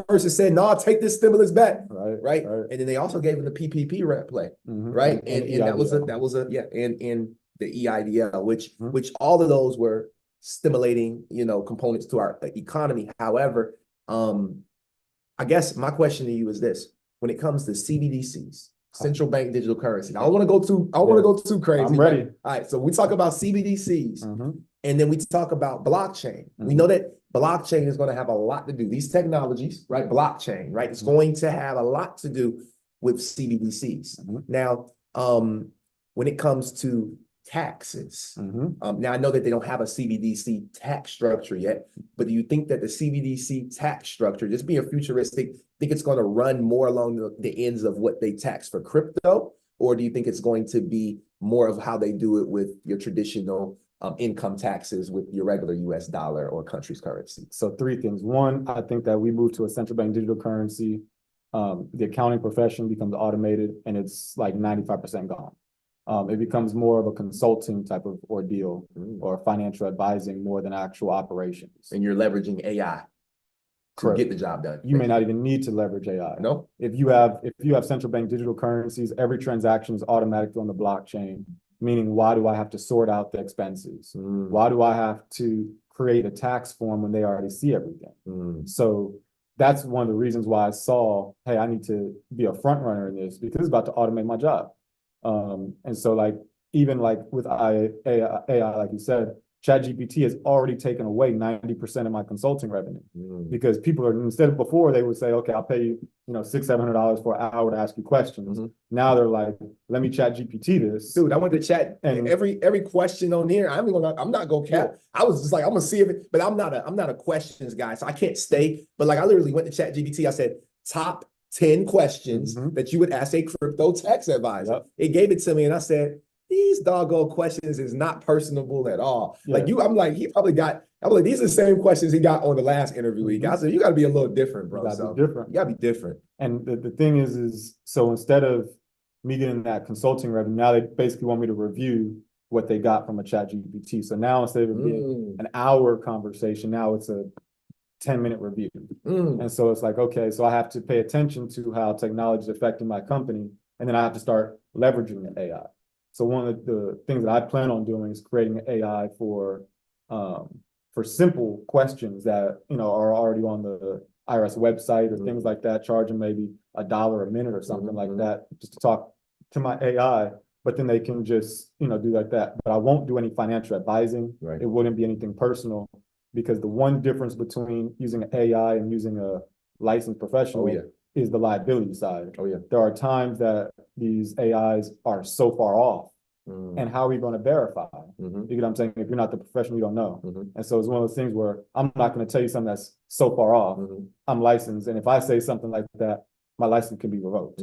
person said, no, I'll take this stimulus back. Right. And then they also gave them the PPP rep play. Right. And that was and the EIDL, which all of those were stimulating, you know, components to our economy. However, I guess my question to you is this: when it comes to CBDCs, central bank digital currency, I don't want to go too crazy. I'm ready. All right. So we talk about CBDCs and then we talk about blockchain. We know that blockchain is going to have a lot to do. These technologies, right? Blockchain, right? It's going to have a lot to do with CBDCs. Now, when it comes to taxes, now I know that they don't have a CBDC tax structure yet, but do you think that the CBDC tax structure, just being futuristic, think it's going to run more along the ends of what they tax for crypto? Or do you think it's going to be more of how they do it with your traditional income taxes with your regular US dollar or country's currency? So three things. One, I think that we move to a central bank digital currency. The accounting profession becomes automated and it's like 95% gone. It becomes more of a consulting type of ordeal or financial advising more than actual operations. And you're leveraging AI to get the job done. You may not even need to leverage AI. No. If you have central bank digital currencies, every transaction is automatically on the blockchain. Meaning, why do I have to sort out the expenses? Why do I have to create a tax form when they already see everything? So that's one of the reasons why I saw, hey, I need to be a front runner in this because it's about to automate my job. And so like, even like with AI, like you said, ChatGPT has already taken away 90% of my consulting revenue because people are, instead of before they would say, okay, I'll pay you, you know, $600-700 for an hour to ask you questions. Now they're like, let me ChatGPT this. Dude, I went to chat and every question on here. I'm not gonna cap. I was just like, I'm gonna see if it, but I'm not a questions guy, so I can't stay. But like I literally went to ChatGPT. I said, top 10 questions that you would ask a crypto tax advisor. It gave it to me and I said, these doggone questions is not personable at all. Like I'm like, I'm like, these are the same questions he got on the last interview he got. I said, you gotta be a little different, bro. You gotta be different. And the thing is so instead of me getting that consulting revenue, now they basically want me to review what they got from a ChatGPT. So now instead of it being an hour conversation, now it's a 10-minute review. And so it's like, okay, so I have to pay attention to how technology is affecting my company. And then I have to start leveraging the AI. So one of the things that I plan on doing is creating an AI for simple questions that, you know, are already on the IRS website or things like that, charging maybe $1 a minute or something like that, just to talk to my AI, but then they can just, you know, do like that. But I won't do any financial advising. It wouldn't be anything personal because the one difference between using AI and using a licensed professional is the liability side. There are times that these AIs are so far off. And how are we going to verify? You get what I'm saying? If you're not the professional, you don't know. And so it's one of those things where I'm not going to tell you something that's so far off. I'm licensed. And if I say something like that, my license can be revoked.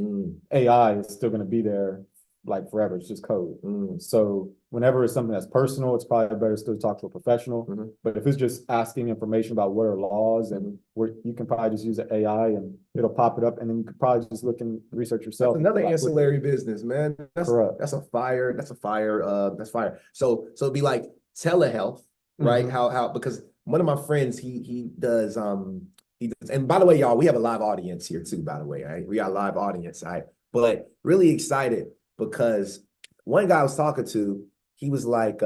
AI is still going to be there like forever. It's just code. So whenever it's something that's personal, it's probably better still to talk to a professional. But if it's just asking information about what are laws and where you can probably just use an AI and it'll pop it up and then you could probably just look and research yourself. That's another ancillary business, man. Correct. That's fire. So it'd be like telehealth, right? How because one of my friends, he does, and by the way, y'all, we have a live audience here too, by the way, right? We got a live audience, right? But really excited because one guy I was talking to, he was like,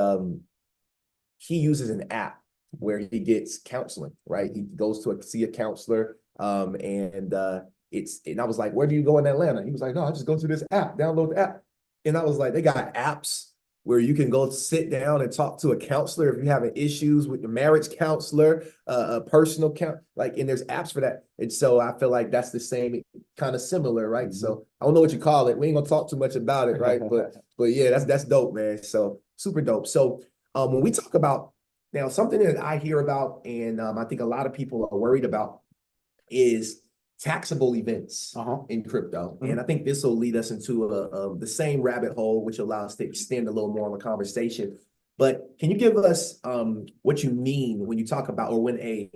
he uses an app where he gets counseling, right? He goes to see a counselor, and I was like, where do you go in Atlanta? He was like, no, I just go to this app, download the app. And I was like, they got apps where you can go sit down and talk to a counselor if you're having issues with your marriage counselor, a personal and there's apps for that. And so I feel like that's the same, kind of similar, right? So I don't know what you call it. We ain't gonna talk too much about it, right? but yeah, that's dope, man. So super dope. So When we talk about now, something that I hear about, and I think a lot of people are worried about, is taxable events in crypto. And I think this will lead us into the same rabbit hole, which allows us to extend a little more on the conversation. But can you give us what you mean when you talk about, or when a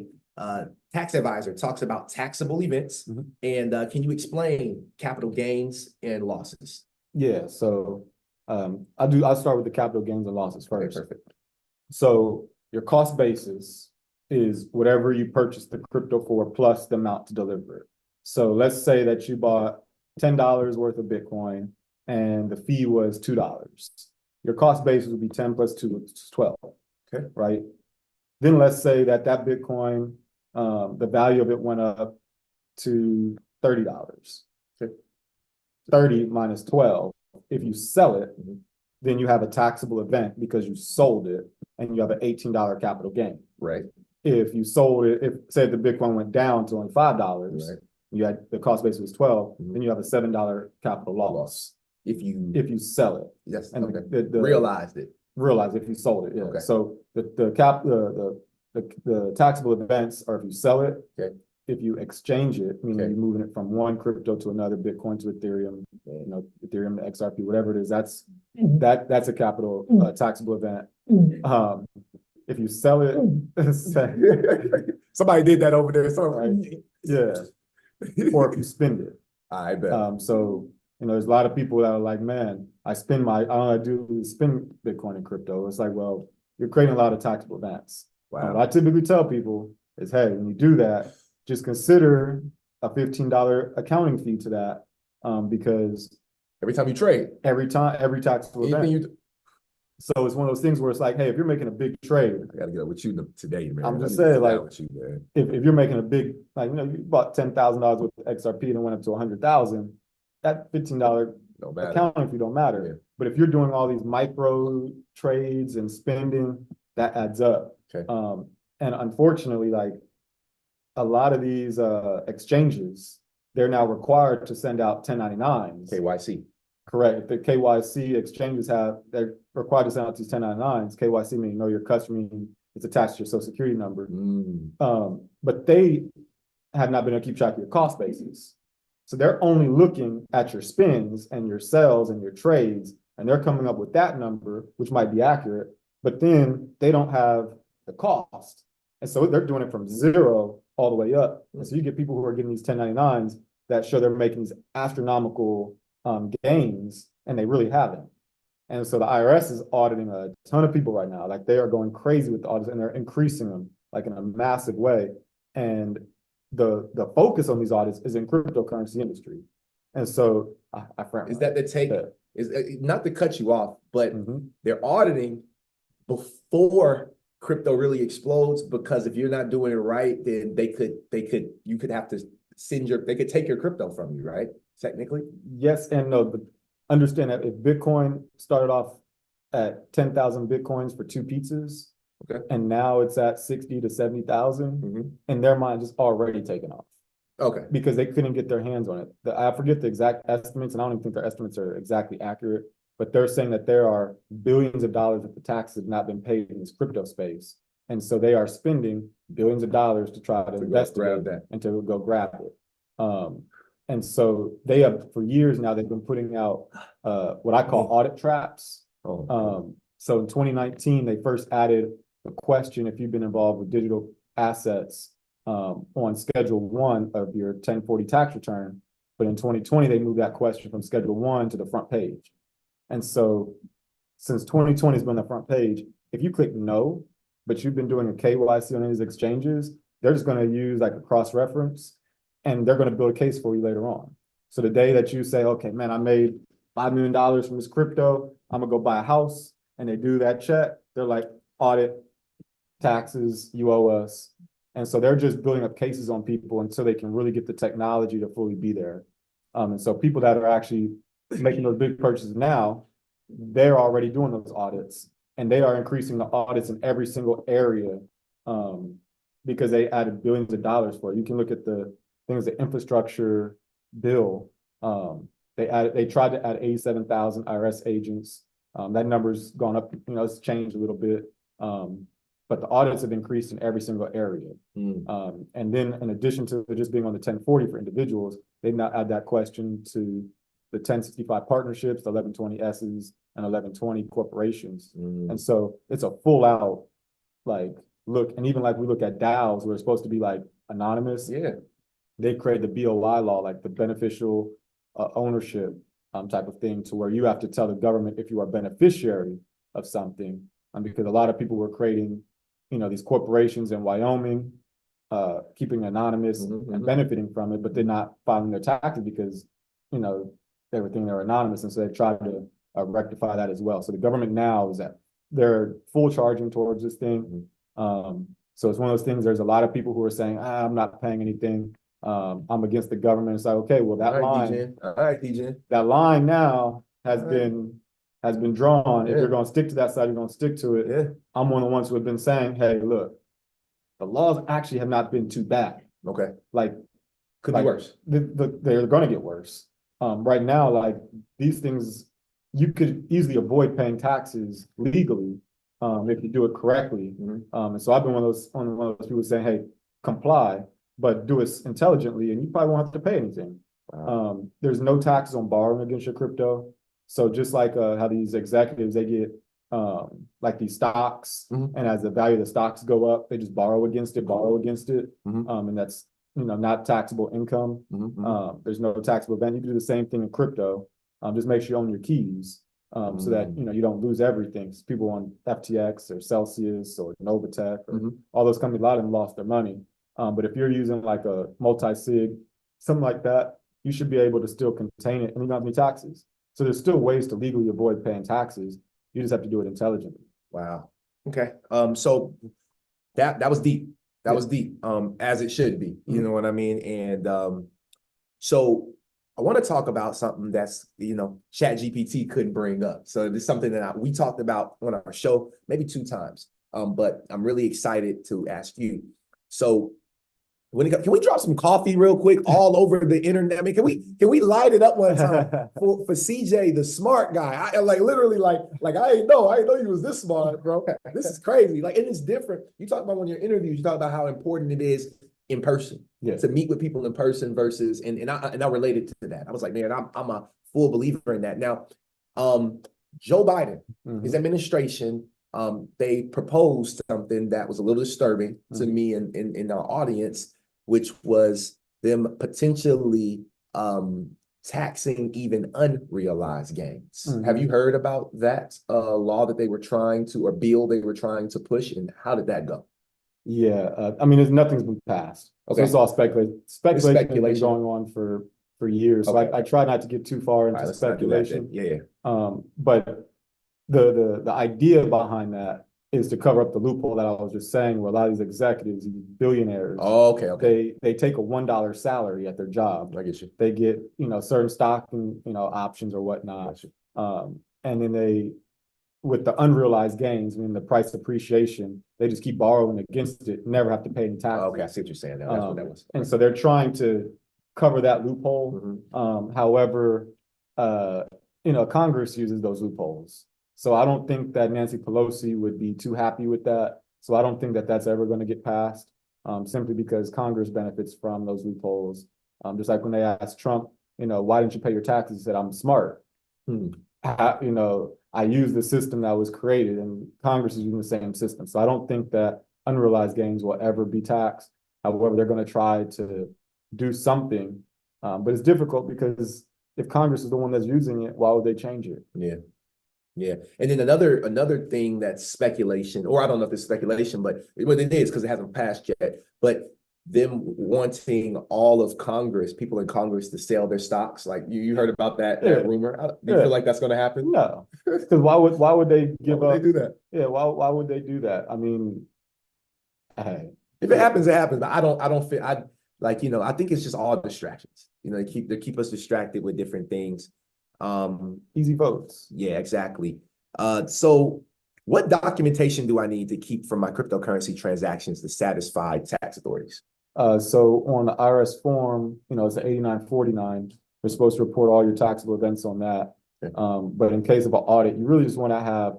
tax advisor talks about taxable events, and can you explain capital gains and losses? Yeah, so I'll start with the capital gains and losses first. Okay, perfect. So your cost basis is whatever you purchased the crypto for plus the amount to deliver it. So let's say that you bought $10 worth of Bitcoin and the fee was $2. Your cost basis would be 10 plus 2, which is 12. Okay. Right? Then let's say that Bitcoin, the value of it went up to $30. Okay. 30 minus 12. If you sell it, then you have a taxable event because you sold it and you have an $18 capital gain. Right. If you sold it, if say the Bitcoin went down to only $5, Right. you had the cost basis was 12, then you have a $7 capital loss. If you sell it. Yes. And Okay. the realized it. Realize if you sold it. Yeah. Okay. So the taxable events are if you sell it, okay, if you exchange it, meaning okay, you're moving it from one crypto to another, Bitcoin to Ethereum, Ethereum to XRP, whatever it is, that's a capital taxable event. If you sell it, somebody did that over there. So right? Yeah. Or if you spend it. I bet. So there's a lot of people that are like, man, I all I do is spend Bitcoin and crypto. It's like, well, you're creating a lot of taxable events. Wow. What I typically tell people is, hey, when you do that, just consider a $15 accounting fee to that, because every time you trade, every taxable event. So it's one of those things where it's like, hey, if you're making a big trade, I gotta get up with you today, man. I'm just saying, like, with you, man. If you're making a big, like, you bought $10,000 with XRP and it went up to 100,000, that $15 accounting fee don't matter. Yeah. But if you're doing all these micro trades and spending, that adds up. Okay. And unfortunately, like, a lot of these exchanges, they're now required to send out 1099s. KYC. Correct. The KYC exchanges they're required to send out these 1099s. KYC meaning know your customer, meaning it's attached to your social security number. But they have not been able to keep track of your cost basis. So they're only looking at your spends and your sales and your trades, and they're coming up with that number, which might be accurate, but then they don't have the cost. And so they're doing it from zero all the way up. And so you get people who are getting these 1099s that show they're making these astronomical gains, and they really haven't. And so the IRS is auditing a ton of people right now. Like, they are going crazy with the audits, and they're increasing them like in a massive way. And the focus on these audits is in cryptocurrency industry. And so is that the take? Is not to cut you off, but they're auditing before crypto really explodes, because if you're not doing it right, then you could have to they could take your crypto from you, right? Technically? Yes and no, but understand that if Bitcoin started off at 10,000 Bitcoins for 2 pizzas, okay, and now it's at 60 to 70,000, in their mind, it's already taken off. Okay. Because they couldn't get their hands on it. I forget the exact estimates, and I don't even think their estimates are exactly accurate, but they're saying that there are billions of dollars that the taxes have not been paid in this crypto space. And so they are spending billions of dollars to try to investigate that and to go grab it. And so they have, for years now, they've been putting out what I call audit traps. So in 2019, they first added a question if you've been involved with digital assets on Schedule 1 of your 1040 tax return. But in 2020, they moved that question from Schedule 1 to the front page. And so since 2020 has been the front page, if you click no, but you've been doing a KYC on these exchanges, they're just going to use like a cross-reference, and they're going to build a case for you later on. So the day that you say, okay, man, I made $5 million from this crypto, I'm gonna go buy a house, and they do that check, they're like, audit, taxes, you owe us. And so they're just building up cases on people until they can really get the technology to fully be there. And so people that are actually making those big purchases now, they're already doing those audits, and they are increasing the audits in every single area because they added billions of dollars for it. You can look at the things, the infrastructure bill. They tried to add 87,000 IRS agents That number's gone up, it's changed a little bit. But the audits have increased in every single area. And then in addition to just being on the 1040 for individuals, they now add that question to the 1065 partnerships, the 1120Ss, and 1120 corporations. And so it's a full out look, and even we look at DAOs where it's supposed to be anonymous. Yeah. They create the BOI law, the beneficial ownership type of thing, to where you have to tell the government if you are beneficiary of something. Because a lot of people were creating, these corporations in Wyoming, keeping anonymous and benefiting from it, but they're not filing their taxes because, everything they're anonymous. And so they tried to rectify that as well. So the government now is that they're full charging towards this thing. So it's one of those things, there's a lot of people who are saying, I'm not paying anything. I'm against the government. It's okay, well, that line, All right, DJ. that line now has been drawn. Yeah. If you're going to stick to that side, you're going to stick to it. Yeah. I'm one of the ones who have been saying, hey, look, the laws actually have not been too bad. Okay. Could be worse. They're going to get worse. Right now, these things, you could easily avoid paying taxes legally if you do it correctly. And so I've been one of those people saying, hey, comply, but do it intelligently, and you probably won't have to pay anything. Wow. There's no taxes on borrowing against your crypto. So just how these executives, they get these stocks, and as the value of the stocks go up, they just borrow against it. And that's not taxable income. There's no taxable event. You can do the same thing in crypto. Just make sure you own your keys, so that you don't lose everything. So people on FTX or Celsius or Novatech or all those companies, a lot of them lost their money. But if you're using a multi-sig, something like that, you should be able to still contain it, and you don't have any taxes. So there's still ways to legally avoid paying taxes. You just have to do it intelligently. Wow. Okay. So that was deep. That was deep. As it should be. You know what I mean? And so I want to talk about something that's ChatGPT couldn't bring up. So it's something that we talked about on our show maybe 2 times. But I'm really excited to ask you. So can we drop some coffee real quick all over the internet? I mean, can we light it up one time for CJ, the smart guy? I literally I didn't know you was this smart, bro. This is crazy. And it's different. You talk about when you're interviews, you talk about how important it is in person, to meet with people in person versus and I related to that. I was like, man, I'm a full believer in that. Now, Joe Biden, his administration, they proposed something that was a little disturbing to me and in our audience, which was them potentially taxing even unrealized gains. Have you heard about that law that they were trying to, or bill they were trying to push, and how did that go? Yeah, I mean, nothing's been passed. Okay. So it's all speculation has been going on for years. Okay. So I try not to get too far into speculation. But the idea behind that is to cover up the loophole that I was just saying, where a lot of these executives, these billionaires, they take a $1 salary at their job. I get you. They get certain stock and options or whatnot, and then with the unrealized gains, the price appreciation, they just keep borrowing against it, never have to pay any taxes. Okay, I see what you're saying. That's what that was. And so they're trying to cover that loophole. However, Congress uses those loopholes. So I don't think that Nancy Pelosi would be too happy with that. So I don't think that that's ever going to get passed, simply because Congress benefits from those loopholes. Just like when they asked Trump, why didn't you pay your taxes? He said, I'm smart. I use the system that was created, and Congress is using the same system. So I don't think that unrealized gains will ever be taxed. However, they're going to try to do something, but it's difficult because if Congress is the one that's using it, why would they change it? Yeah. And then another thing that's speculation, or I don't know if it's speculation, but what it is because it hasn't passed yet, but them wanting all of Congress, people in Congress, to sell their stocks. Like you heard about that rumor. Do you feel like that's going to happen? No, because why would they give up? They do that? Yeah, why would they do that? I mean, hey, if it happens, it happens. But I don't feel I think it's just all distractions. They keep us distracted with different things. Easy votes. Yeah, exactly. So what documentation do I need to keep from my cryptocurrency transactions to satisfy tax authorities? So on the IRS form, it's an 8949. You're supposed to report all your taxable events on that. Okay. But in case of an audit, you really just want to have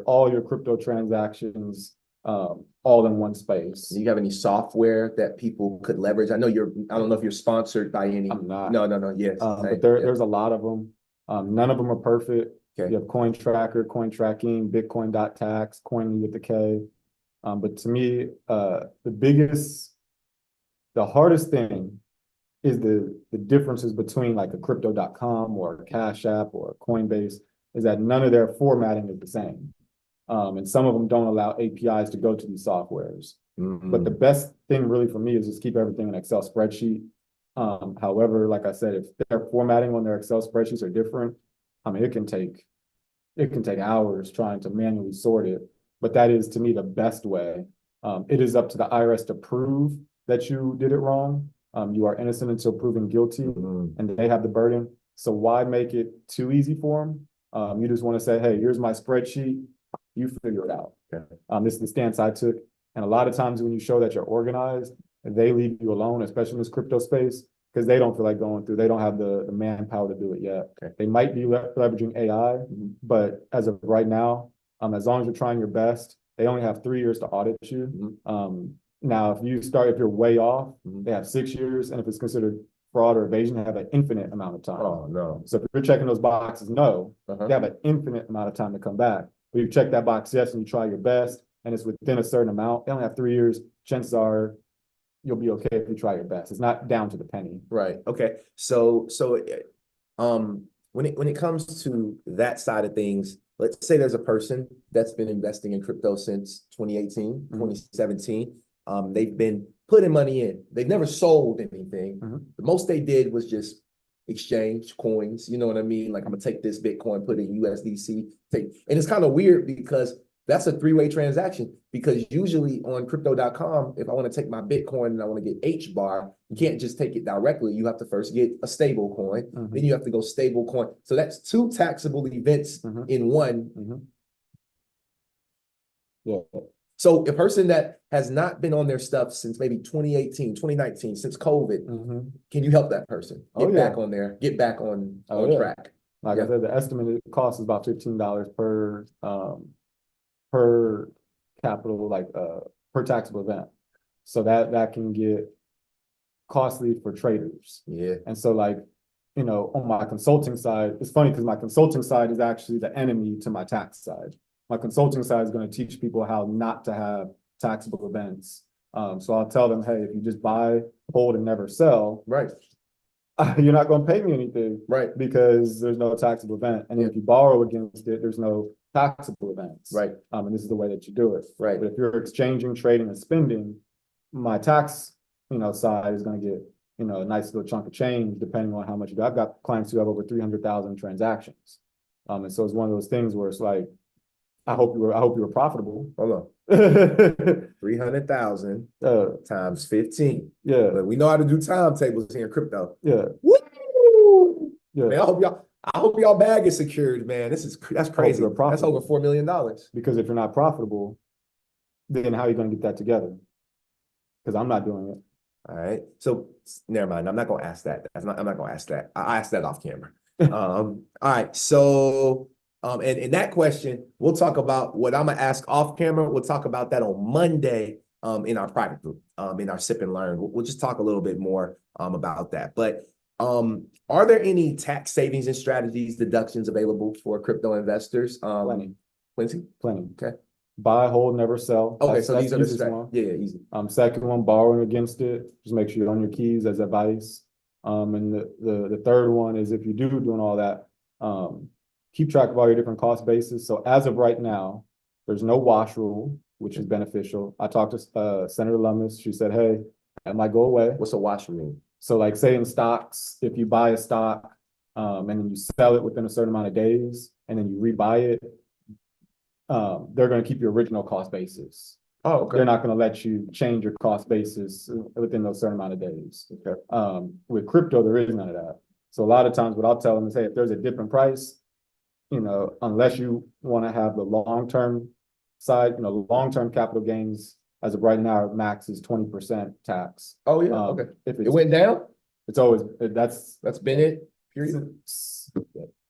all your crypto transactions all in one space. Do you have any software that people could leverage? I don't know if you're sponsored by any. I'm not. No, yes. But there's a lot of them. None of them are perfect. Okay. You have Coin Tracker, Coin Tracking, Bitcoin.tax, Coinly with the K. But to me, the hardest thing is the differences between like a crypto.com or a Cash App or a Coinbase is that none of their formatting is the same. And some of them don't allow APIs to go to these softwares. But the best thing really for me is just keep everything in an Excel spreadsheet. However, like I said, if their formatting on their Excel spreadsheets are different, I mean, it can take hours trying to manually sort it. But that is, to me, the best way. It is up to the IRS to prove that you did it wrong. You are innocent until proven guilty, and they have the burden. So why make it too easy for them? You just want to say, hey, here's my spreadsheet. You figure it out. Okay. This is the stance I took. And a lot of times when you show that you're organized, they leave you alone, especially in this crypto space, because they don't feel like going through. They don't have the manpower to do it yet. Okay. They might be leveraging AI, but as of right now, as long as you're trying your best, they only have 3 years to audit you. Now, if you're way off, they have 6 years, and if it's considered fraud or evasion, they have an infinite amount of time. Oh, no. So if you're checking those boxes, no, they have an infinite amount of time to come back. But you check that box, yes, and you try your best, and it's within a certain amount, they only have 3 years, chances are you'll be okay if you try your best. It's not down to the penny. Right. Okay. So when it comes to that side of things, let's say there's a person that's been investing in crypto since 2018, 2017. They've been putting money in. They've never sold anything. The most they did was just exchange coins. You know what I mean? Like, I'm gonna take this Bitcoin, put it in USDC, and it's kind of weird because that's a three-way transaction, because usually on crypto.com, if I want to take my Bitcoin and I want to get H bar, you can't just take it directly. You have to first get a stable coin, then you have to go stable coin. So that's two taxable events in one. Yeah. So a person that has not been on their stuff since maybe 2018, 2019, since COVID, can you help that person get back on there, get back on track? Like I said, the estimated cost is about $15 per capital, like per taxable event. So that can get costly for traders. Yeah. And so, like, you know, on my consulting side, it's funny because my consulting side is actually the enemy to my tax side. My consulting side is going to teach people how not to have taxable events. So I'll tell them, hey, if you just buy, hold, and never sell, Right, you're not going to pay me anything, right, because there's no taxable event. And if you borrow against it, there's no taxable events. right. And this is the way that you do it. Right. But if you're exchanging, trading, and spending, my tax, side is going to get, a nice little chunk of change depending on how much you do. I've got clients who have over 300,000 transactions. And so it's one of those things where it's like, I hope you were profitable. Hold on. 300,000 times 15. Yeah. But we know how to do timetables here in crypto. Yeah. Woo! Yeah. Man, I hope y'all bag is secured, man. That's crazy. That's over $4 million. Because if you're not profitable, then how are you going to get that together? Because I'm not doing it. All right. So never mind. I'm not gonna ask that. I'm not gonna ask that. I asked that off camera. All right. So and that question, we'll talk about what I'm gonna ask off camera. We'll talk about that on Monday in our private group, in our sip and learn. We'll just talk a little bit more about that. But are there any tax savings and strategies, deductions available for crypto investors? Plenty. Plenty? Plenty. Okay. Buy, hold, never sell. Okay, so these are the one. Yeah, easy. Second one, borrowing against it. Just make sure you own your keys as advice. And the third one is, if you doing all that, keep track of all your different cost bases. So as of right now, there's no wash rule, which is beneficial. I talked to Senator Lummis. She said, hey, that might go away. What's a wash rule? So like, say in stocks, if you buy a stock and then you sell it within a certain amount of days and then you rebuy it, they're going to keep your original cost basis. Oh, okay. They're not going to let you change your cost basis within those certain amount of days. Okay. With crypto, there is none of that. So a lot of times what I'll tell them is, hey, if there's a dip in price, unless you want to have the long-term side, long-term capital gains, as of right now, max is 20% tax. Oh, yeah. Okay. If it went down? It's always, that's been it, period.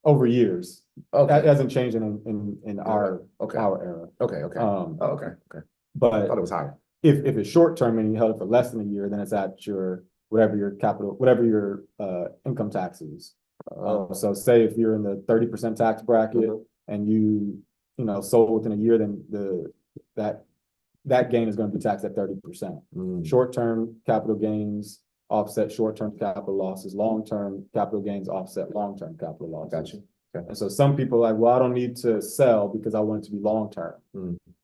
over years. That Okay, hasn't changed in our okay, era. okay, okay. Um, Oh, okay, okay. I but thought it was higher. if it's short term and you held it for less than a year, then it's at your whatever your income tax is. So say if you're in the 30% tax bracket and you sold within a year, then that gain is going to be taxed at 30%. Short-term capital gains offset short-term capital losses. Long-term capital gains offset long-term capital losses. Gotcha. Okay. And so some people are like, well, I don't need to sell because I want it to be long-term.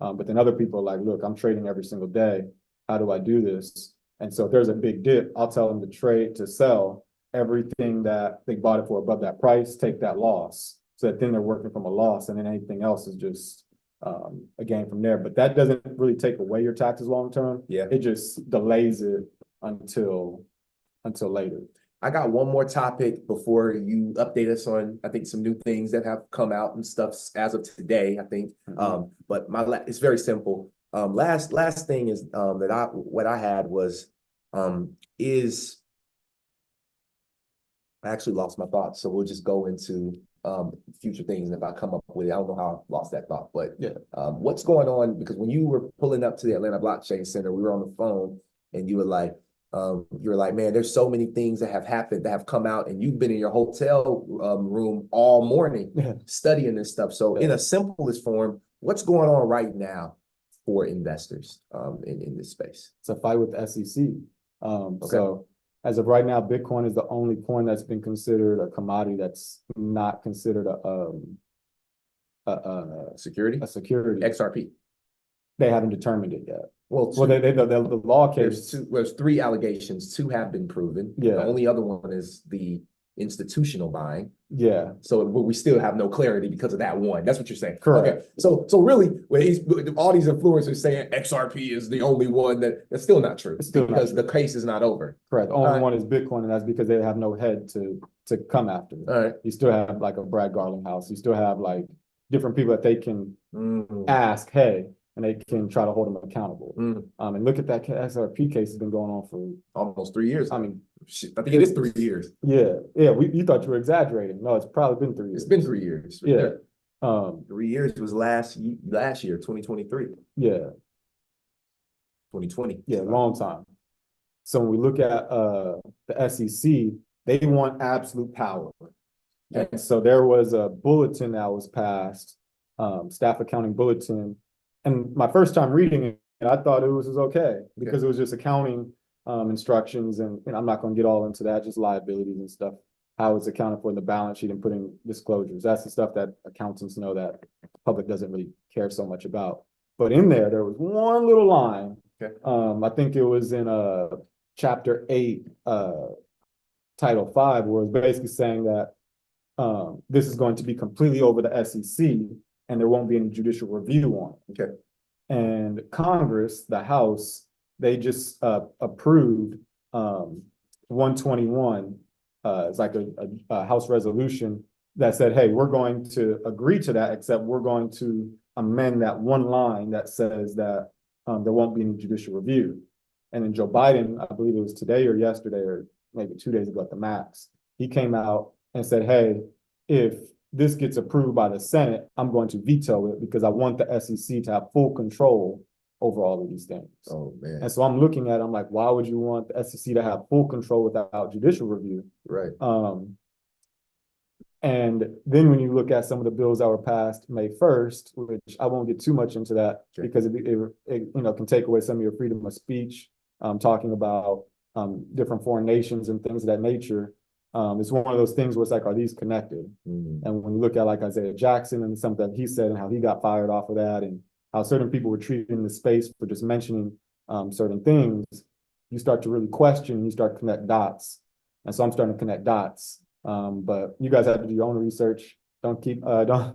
But then other people are like, look, I'm trading every single day. How do I do this? And so if there's a big dip, I'll tell them to sell everything that they bought it for above that price, take that loss. So that then they're working from a loss, and then anything else is just a gain from there. But that doesn't really take away your taxes long term. Yeah. It just delays it until later. I got one more topic before you update us on, I think, some new things that have come out and stuff as of today, I think. But it's very simple. Last thing is what I had was is I actually lost my thoughts, so we'll just go into future things. And if I come up with it, I don't know how I lost that thought, but yeah, what's going on? Because when you were pulling up to the Atlanta Blockchain Center, we were on the phone, and you were like, man, there's so many things that have happened that have come out, and you've been in your hotel room all morning studying this stuff. So in a simplest form, what's going on right now for investors in this space? It's a fight with the SEC. So as of right now, Bitcoin is the only coin that's been considered a commodity that's not considered a security. XRP. They haven't determined it yet. Well, the law case. There's 3 allegations. 2 have been proven. Yeah. The only other one is the institutional buying. Yeah. So we still have no clarity because of that one. That's what you're saying. Correct. Okay. So really, when all these influencers saying XRP is the only one, that's still not true. Because the case is not over. Correct. The only one is Bitcoin, and that's because they have no head to come after it. All right. You still have like a Brad Garlinghouse. You still have like different people that they can ask, hey, and they can try to hold them accountable. And look at that XRP case has been going on for almost 3 years. I mean, I think it is 3 years. Yeah. You thought you were exaggerating. No, it's probably been 3 years. It's been 3 years. Yeah. 3 years was last year, 2023. Yeah. 2020. Yeah, long time. So when we look at the SEC, they want absolute power. And so there was a bulletin that was passed, staff accounting bulletin. And my first time reading it, I thought it was okay because it was just accounting instructions, and I'm not going to get all into that, just liabilities and stuff, how it's accounted for in the balance sheet and putting disclosures. That's the stuff that accountants know that the public doesn't really care so much about. But in there was one little line. I think it was in chapter 8, title 5, where it's basically saying that this is going to be completely over the SEC and there won't be any judicial review on it. And Congress, the House, they just approved 121. It's like a House resolution that said, hey, we're going to agree to that, except we're going to amend that one line that says that there won't be any judicial review. And then Joe Biden, I believe it was today or yesterday or maybe 2 days ago at the max, he came out and said, hey, if this gets approved by the Senate, I'm going to veto it because I want the SEC to have full control over all of these things. Oh, man. And so I'm looking at it, I'm like, why would you want the SEC to have full control without judicial review? Right. And then when you look at some of the bills that were passed May 1st, which I won't get too much into that because it can take away some of your freedom of speech, talking about different foreign nations and things of that nature. It's one of those things where it's like, are these connected? And when you look at like Isaiah Jackson and something that he said and how he got fired off of that and how certain people were treated in the space for just mentioning certain things, you start to really question and you start to connect dots. And so I'm starting to connect dots. But you guys have to do your own research. Don't take my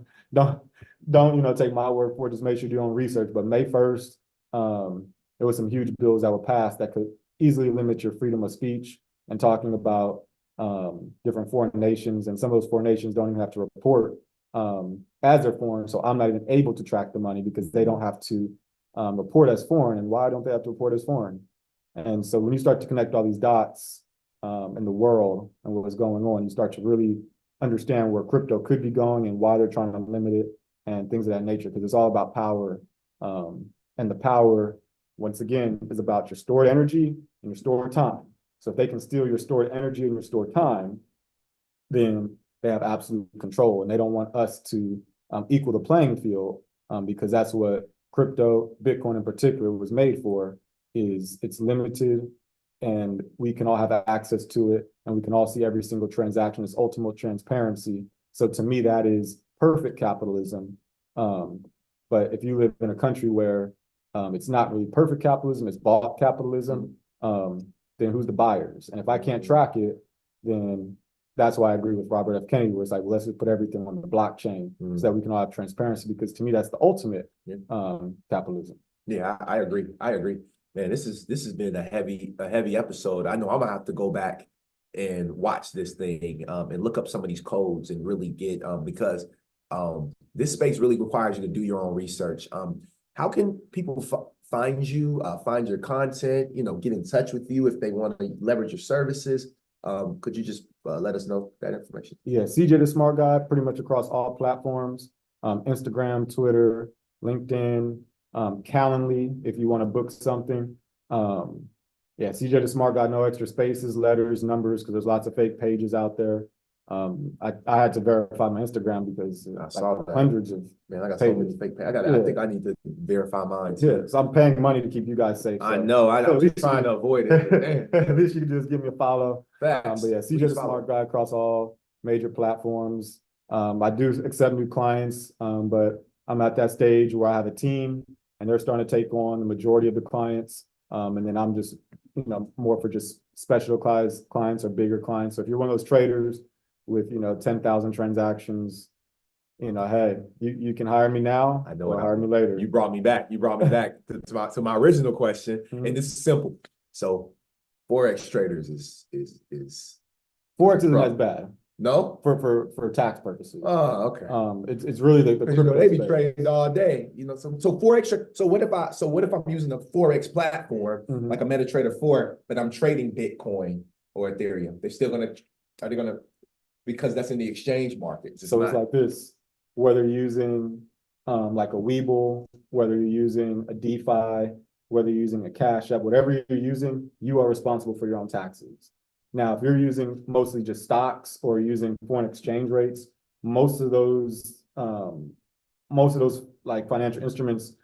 word for it. Just make sure you do your own research. But May 1st, there was some huge bills that were passed that could easily limit your freedom of speech and talking about different foreign nations, and some of those foreign nations don't even have to report as they're foreign. So I'm not even able to track the money because they don't have to report as foreign. And why don't they have to report as foreign? And so when you start to connect all these dots in the world and what was going on, you start to really understand where crypto could be going and why they're trying to limit it and things of that nature, because it's all about power. And the power, once again, is about your stored energy and your stored time. So if they can steal your stored energy and your stored time, then they have absolute control, and they don't want us to equal the playing field, because that's what crypto, Bitcoin in particular, was made for. Is it's limited, and we can all have access to it, and we can all see every single transaction. It's ultimate transparency. So to me, that is perfect capitalism. But if you live in a country where it's not really perfect capitalism, it's bought capitalism, then who's the buyers? And if I can't track it, then that's why I agree with Robert F. Kennedy, where it's like, well, let's just put everything on the blockchain so that we can all have transparency, because to me, that's the ultimate capitalism. Yeah, I agree. I agree. Man, this has been a heavy episode. I know I'm gonna have to go back and watch this thing and look up some of these codes and really get because this space really requires you to do your own research. How can people find you, find your content, get in touch with you if they want to leverage your services? Could you just let us know that information? Yeah, CJ the Smart Guy, pretty much across all platforms, Instagram, Twitter, LinkedIn, Calendly, if you want to book something. Yeah, CJ the Smart Guy, no extra spaces, letters, numbers, because there's lots of fake pages out there. I had to verify my Instagram because I saw that. hundreds of Man, I got so many fake pages. I think I need to verify mine too. Yeah, so I'm paying money to keep you guys safe. I know. I'm just trying to avoid it. At least you can just give me a follow. But yeah, CJ the follow. Smart Guy across all major platforms. I do accept new clients, but I'm at that stage where I have a team and they're starting to take on the majority of the clients. And then I'm just, more for just specialized clients or bigger clients. So if you're one of those traders with, 10,000 transactions, hey, you can hire me now. I know. Or hire me later. You brought me back. To my original question, and this is simple. So, Forex traders is Forex isn't as bad. No, for tax purposes. Oh, okay. It's really the crypto they be space. trading all day. So Forex. So what if I'm using a Forex platform like a MetaTrader 4, but I'm trading Bitcoin or Ethereum? Are they gonna because that's in the exchange market? So it's like this. Whether you're using like a Webull, whether you're using a DeFi, whether you're using a Cash App, whatever you're using, you are responsible for your own taxes. Now, if you're using mostly just stocks or using foreign exchange rates, most of those like financial instruments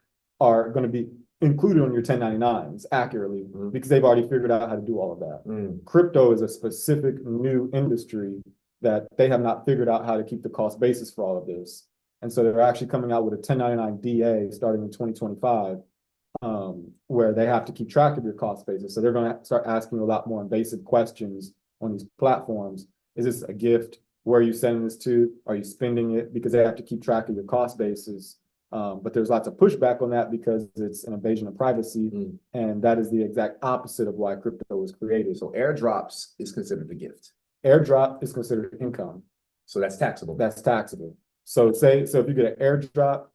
are going to be included on your 1099s accurately because they've already figured out how to do all of that. Crypto is a specific new industry that they have not figured out how to keep the cost basis for all of this. And so they're actually coming out with a 1099 DA starting in 2025, where they have to keep track of your cost basis. So they're going to start asking a lot more invasive questions on these platforms. Is this a gift? Where are you sending this to? Are you spending it? Because they have to keep track of your cost basis. But there's lots of pushback on that because it's an invasion of privacy. And that is the exact opposite of why crypto was created. So airdrops is considered a gift. Airdrop is considered income. So that's taxable. That's taxable. So if you get an airdrop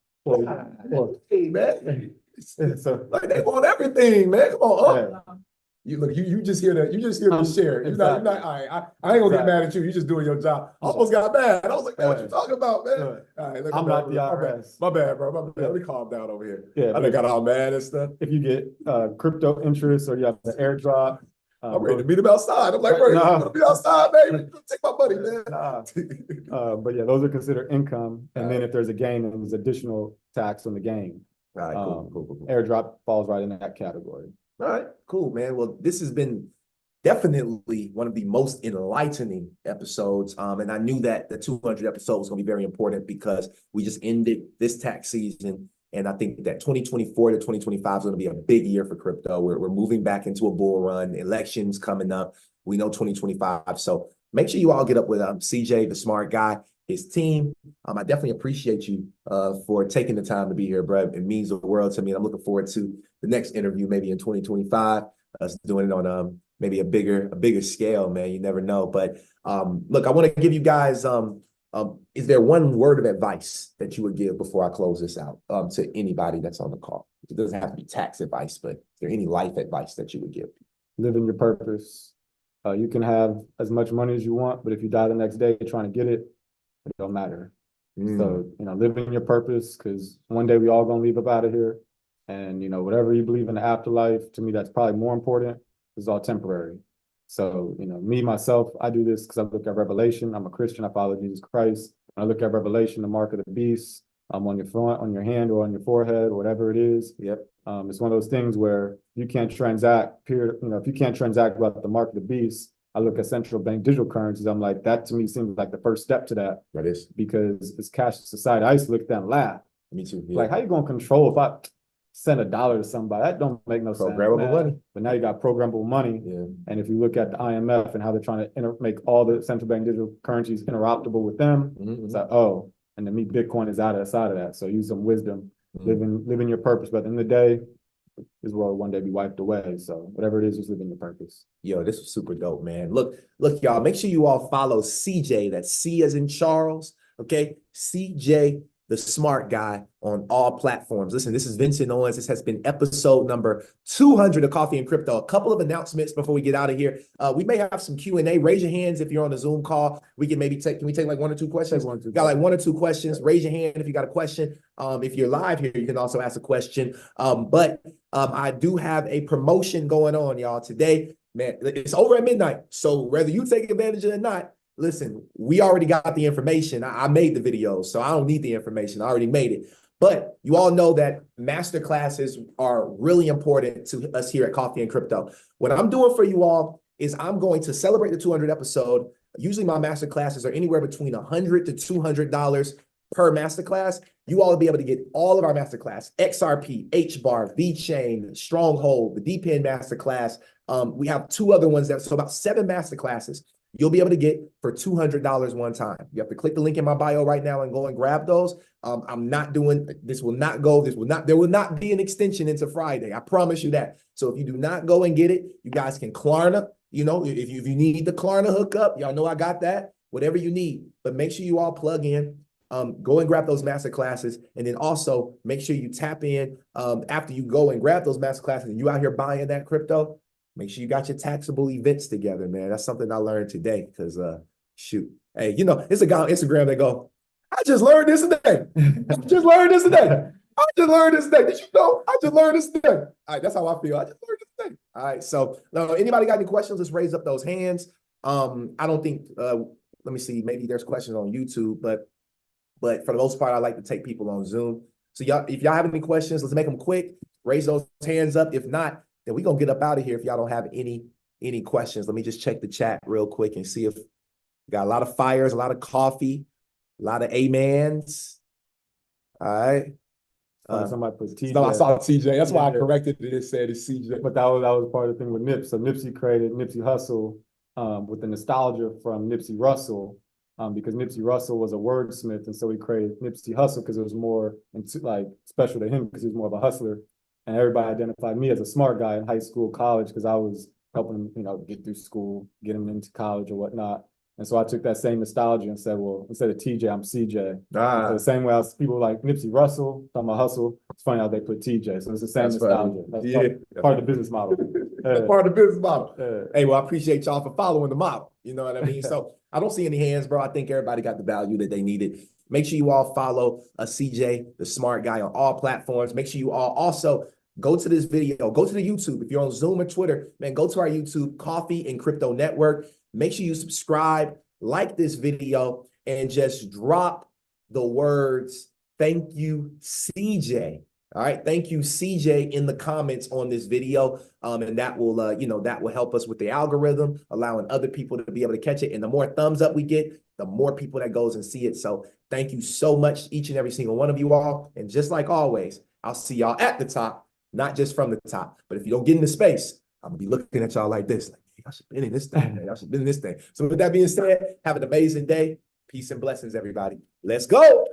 hey man. So like they want everything, man. Come on. You just hear that. You just hear me share. You're not, all right. I ain't gonna get mad at you. You just doing your job. I almost got mad. I was like, man, what you talking about, man? All right, I'm not the IRS. My bad, bro. My bad. Let me calm down over here. Yeah, I got all mad and stuff. If you get crypto interest or you have the airdrop, I'm ready to meet him outside. I'm like, bro, you gonna be outside, baby. Take my money, man. But yeah, those are considered income. And then if there's a gain, then there's additional tax on the gain. All right, cool. Airdrop falls right in that category. All right, cool, man. Well, this has been definitely one of the most enlightening episodes. And I knew that the 200 episode was going to be very important because we just ended this tax season. And I think that 2024 to 2025 is going to be a big year for crypto. We're moving back into a bull run. Elections coming up. We know 2025. So make sure you all get up with CJ, the Smart Guy, his team. I definitely appreciate you for taking the time to be here, bro. It means the world to me. And I'm looking forward to the next interview, maybe in 2025, us doing it on maybe a bigger scale, man. You never know. But look, I want to give you guys is there one word of advice that you would give before I close this out to anybody that's on the call? It doesn't have to be tax advice, but is there any life advice that you would give? Living your purpose, You can have as much money as you want, but if you die the next day trying to get it, it don't matter. So, live in your purpose, because one day we all gonna leave up out of here. And, whatever you believe in the afterlife, to me, that's probably more important. It's all temporary. So, me, myself, I do this because I look at Revelation. I'm a Christian. I follow Jesus Christ. I look at Revelation, the mark of the beast, on your front, on your hand, or on your forehead, whatever it is. Yep. It's one of those things where you can't transact, period. If you can't transact about the mark of the beast, I look at central bank digital currencies. I'm like, that to me seems like the first step to that. That is. Because it's cashless society. I used to look at that and laugh. Me too. Yeah. Like, how you gonna control if I send $1 to somebody? That don't make no sense. Programmable money. But now you got programmable money. Yeah. And if you look at the IMF and how they're trying to make all the central bank digital currencies interoperable with them, it's like, oh, and to me, Bitcoin is out of that. So use some wisdom, live in your purpose. But at the end of the day, this world will one day be wiped away. So whatever it is, just live in your purpose. Yo, this was super dope, man. Look, y'all, make sure you all follow CJ. That's C as in Charles. Okay. CJ, the smart guy, on all platforms. Listen, this is Vincent Owens. This has been episode number 200 of Coffee and Crypto. A couple of announcements before we get out of here. We may have some Q&A. Raise your hands if you're on a Zoom call. We can maybe can we take like 1 or 2 questions? Got like 1 or 2 questions. Raise your hand if you got a question. If you're live here, you can also ask a question. But I do have a promotion going on, y'all, today. Man, it's over at midnight. So whether you take advantage of it or not, listen, we already got the information. I made the videos, so I don't need the information. I already made it. But you all know that master classes are really important to us here at Coffee and Crypto. What I'm doing for you all is I'm going to celebrate the 200th episode. Usually my master classes are anywhere between $100 to $200 per masterclass. You all will be able to get all of our masterclass: XRP, HBAR, VeChain, Stronghold, the DPN masterclass. We have 2 other ones so about 7 masterclasses you'll be able to get for $200 one time. You have to click the link in my bio right now and go and grab those. I'm not doing, there will not be an extension into Friday. I promise you that. So if you do not go and get it, you guys can Klarna, if you need the Klarna hookup, y'all know I got that, whatever you need, but make sure you all plug in. Go and grab those master classes, and then also make sure you tap in after you go and grab those master classes and you out here buying that crypto. Make sure you got your taxable events together, man. That's something I learned today because, shoot. Hey, it's a guy on Instagram that go, I just learned this today. I just learned this today. I just learned this today. Did you know? I just learned this today. All right, that's how I feel. I just learned this today. All right, so anybody got any questions? Let's raise up those hands. I don't think, let me see, maybe there's questions on YouTube, but for the most part, I like to take people on Zoom. So y'all, if y'all have any questions, let's make them quick. Raise those hands up. If not, then we're going to get up out of here if y'all don't have any questions. Let me just check the chat real quick and see if we got a lot of fires, a lot of coffee, a lot of amens. All right. Somebody put TJ. No, I saw TJ. That's why I corrected it and said it's CJ. But that was part of the thing with Nip. So Nipsey created Nipsey Hussle with the nostalgia from Nipsey Russell, because Nipsey Russell was a wordsmith, and so he created Nipsey Hussle because it was more special to him because he was more of a hustler. And everybody identified me as a smart guy in high school, college, because I was helping him, get through school, get him into college or whatnot. And so I took that same nostalgia and said, well, instead of TJ, I'm CJ. So the same way people like Nipsey Russell, talking about hustle, it's funny how they put TJ. So it's the same nostalgia. That's part of the business model. That's part of the business model. Hey, well, I appreciate y'all for following the model. You know what I mean? So I don't see any hands, bro. I think everybody got the value that they needed. Make sure you all follow CJ, the smart guy, on all platforms. Make sure you all also go to this video, go to the YouTube. If you're on Zoom or Twitter, man, go to our YouTube, Coffee and Crypto Network. Make sure you subscribe, like this video, and just drop the words, thank you, CJ. All right, thank you, CJ, in the comments on this video. And that will, that will help us with the algorithm, allowing other people to be able to catch it. And the more thumbs up we get, the more people that goes and see it. So thank you so much, each and every single one of you all. And just like always, I'll see y'all at the top, not just from the top. But if you don't get into space, I'm gonna be looking at y'all like this. Like, y'all should been in this thing, man. Y'all should been in this thing. So with that being said, have an amazing day. Peace and blessings, everybody. Let's go.